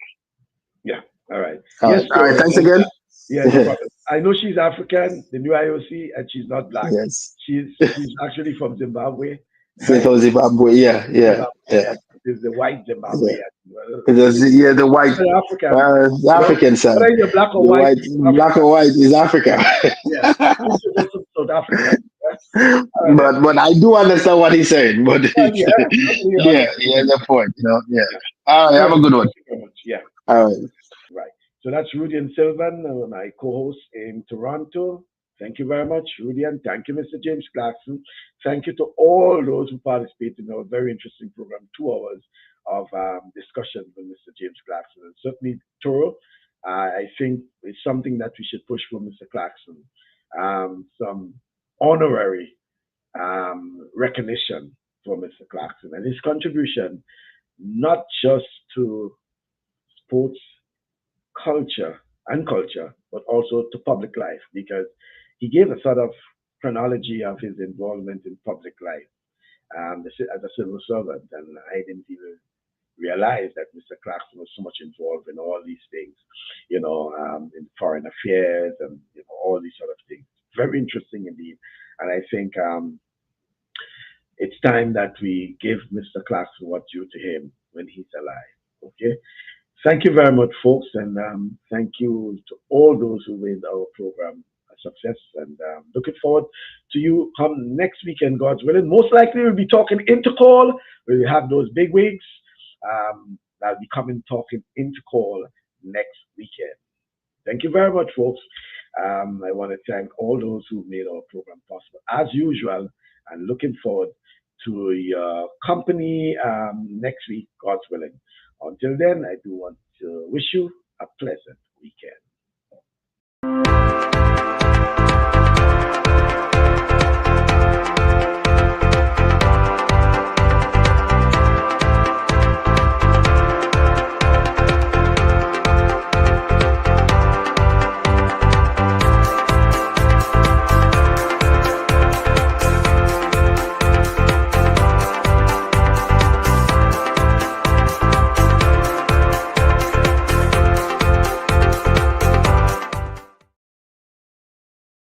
Yeah. All right. All right. Thanks again. Yeah, no problem. I know she's African, the new IOC, and she's not black. Yes. She's actually from Zimbabwe. From Zimbabwe. Yeah. It's the white Zimbabwe. The white African. the African side. Whether you're black or The white, black or white is Africa. yeah. She's also South Africa. But I do understand what he's saying. But yeah, he has a point. Yeah. All right, have a good one. Thank you very much. Yeah. All right. Right. So that's Rudian Sylvan, my co-host in Toronto. Thank you very much, Rudian. Thank you, Mr. James Clarkson. Thank you to all those who participated in our very interesting program, 2 hours of discussion with Mr. James Clarkson. And certainly thorough. I think it's something that we should push for Mr. Clarkson. Some honorary recognition for Mr. Clarkson and his contribution, not just to sports culture, but also to public life, because he gave a sort of chronology of his involvement in public life as a civil servant, and I didn't even realize that Mr. Clarkson was so much involved in all these things, in foreign affairs and all these sort of things. Very interesting indeed, and I think it's time that we give Mr. Clarkson what's due to him when he's alive. Okay. Thank you very much, folks, and thank you to all those who made our program a success. And looking forward to you come next weekend, God's willing. Most likely, we'll be talking intercall. We'll have those big wigs that'll be coming talking intercall next weekend. Thank you very much, folks. I want to thank all those who made our program possible, as usual, and looking forward to your company next week, God's willing. Until then, I do want to wish you a pleasant weekend.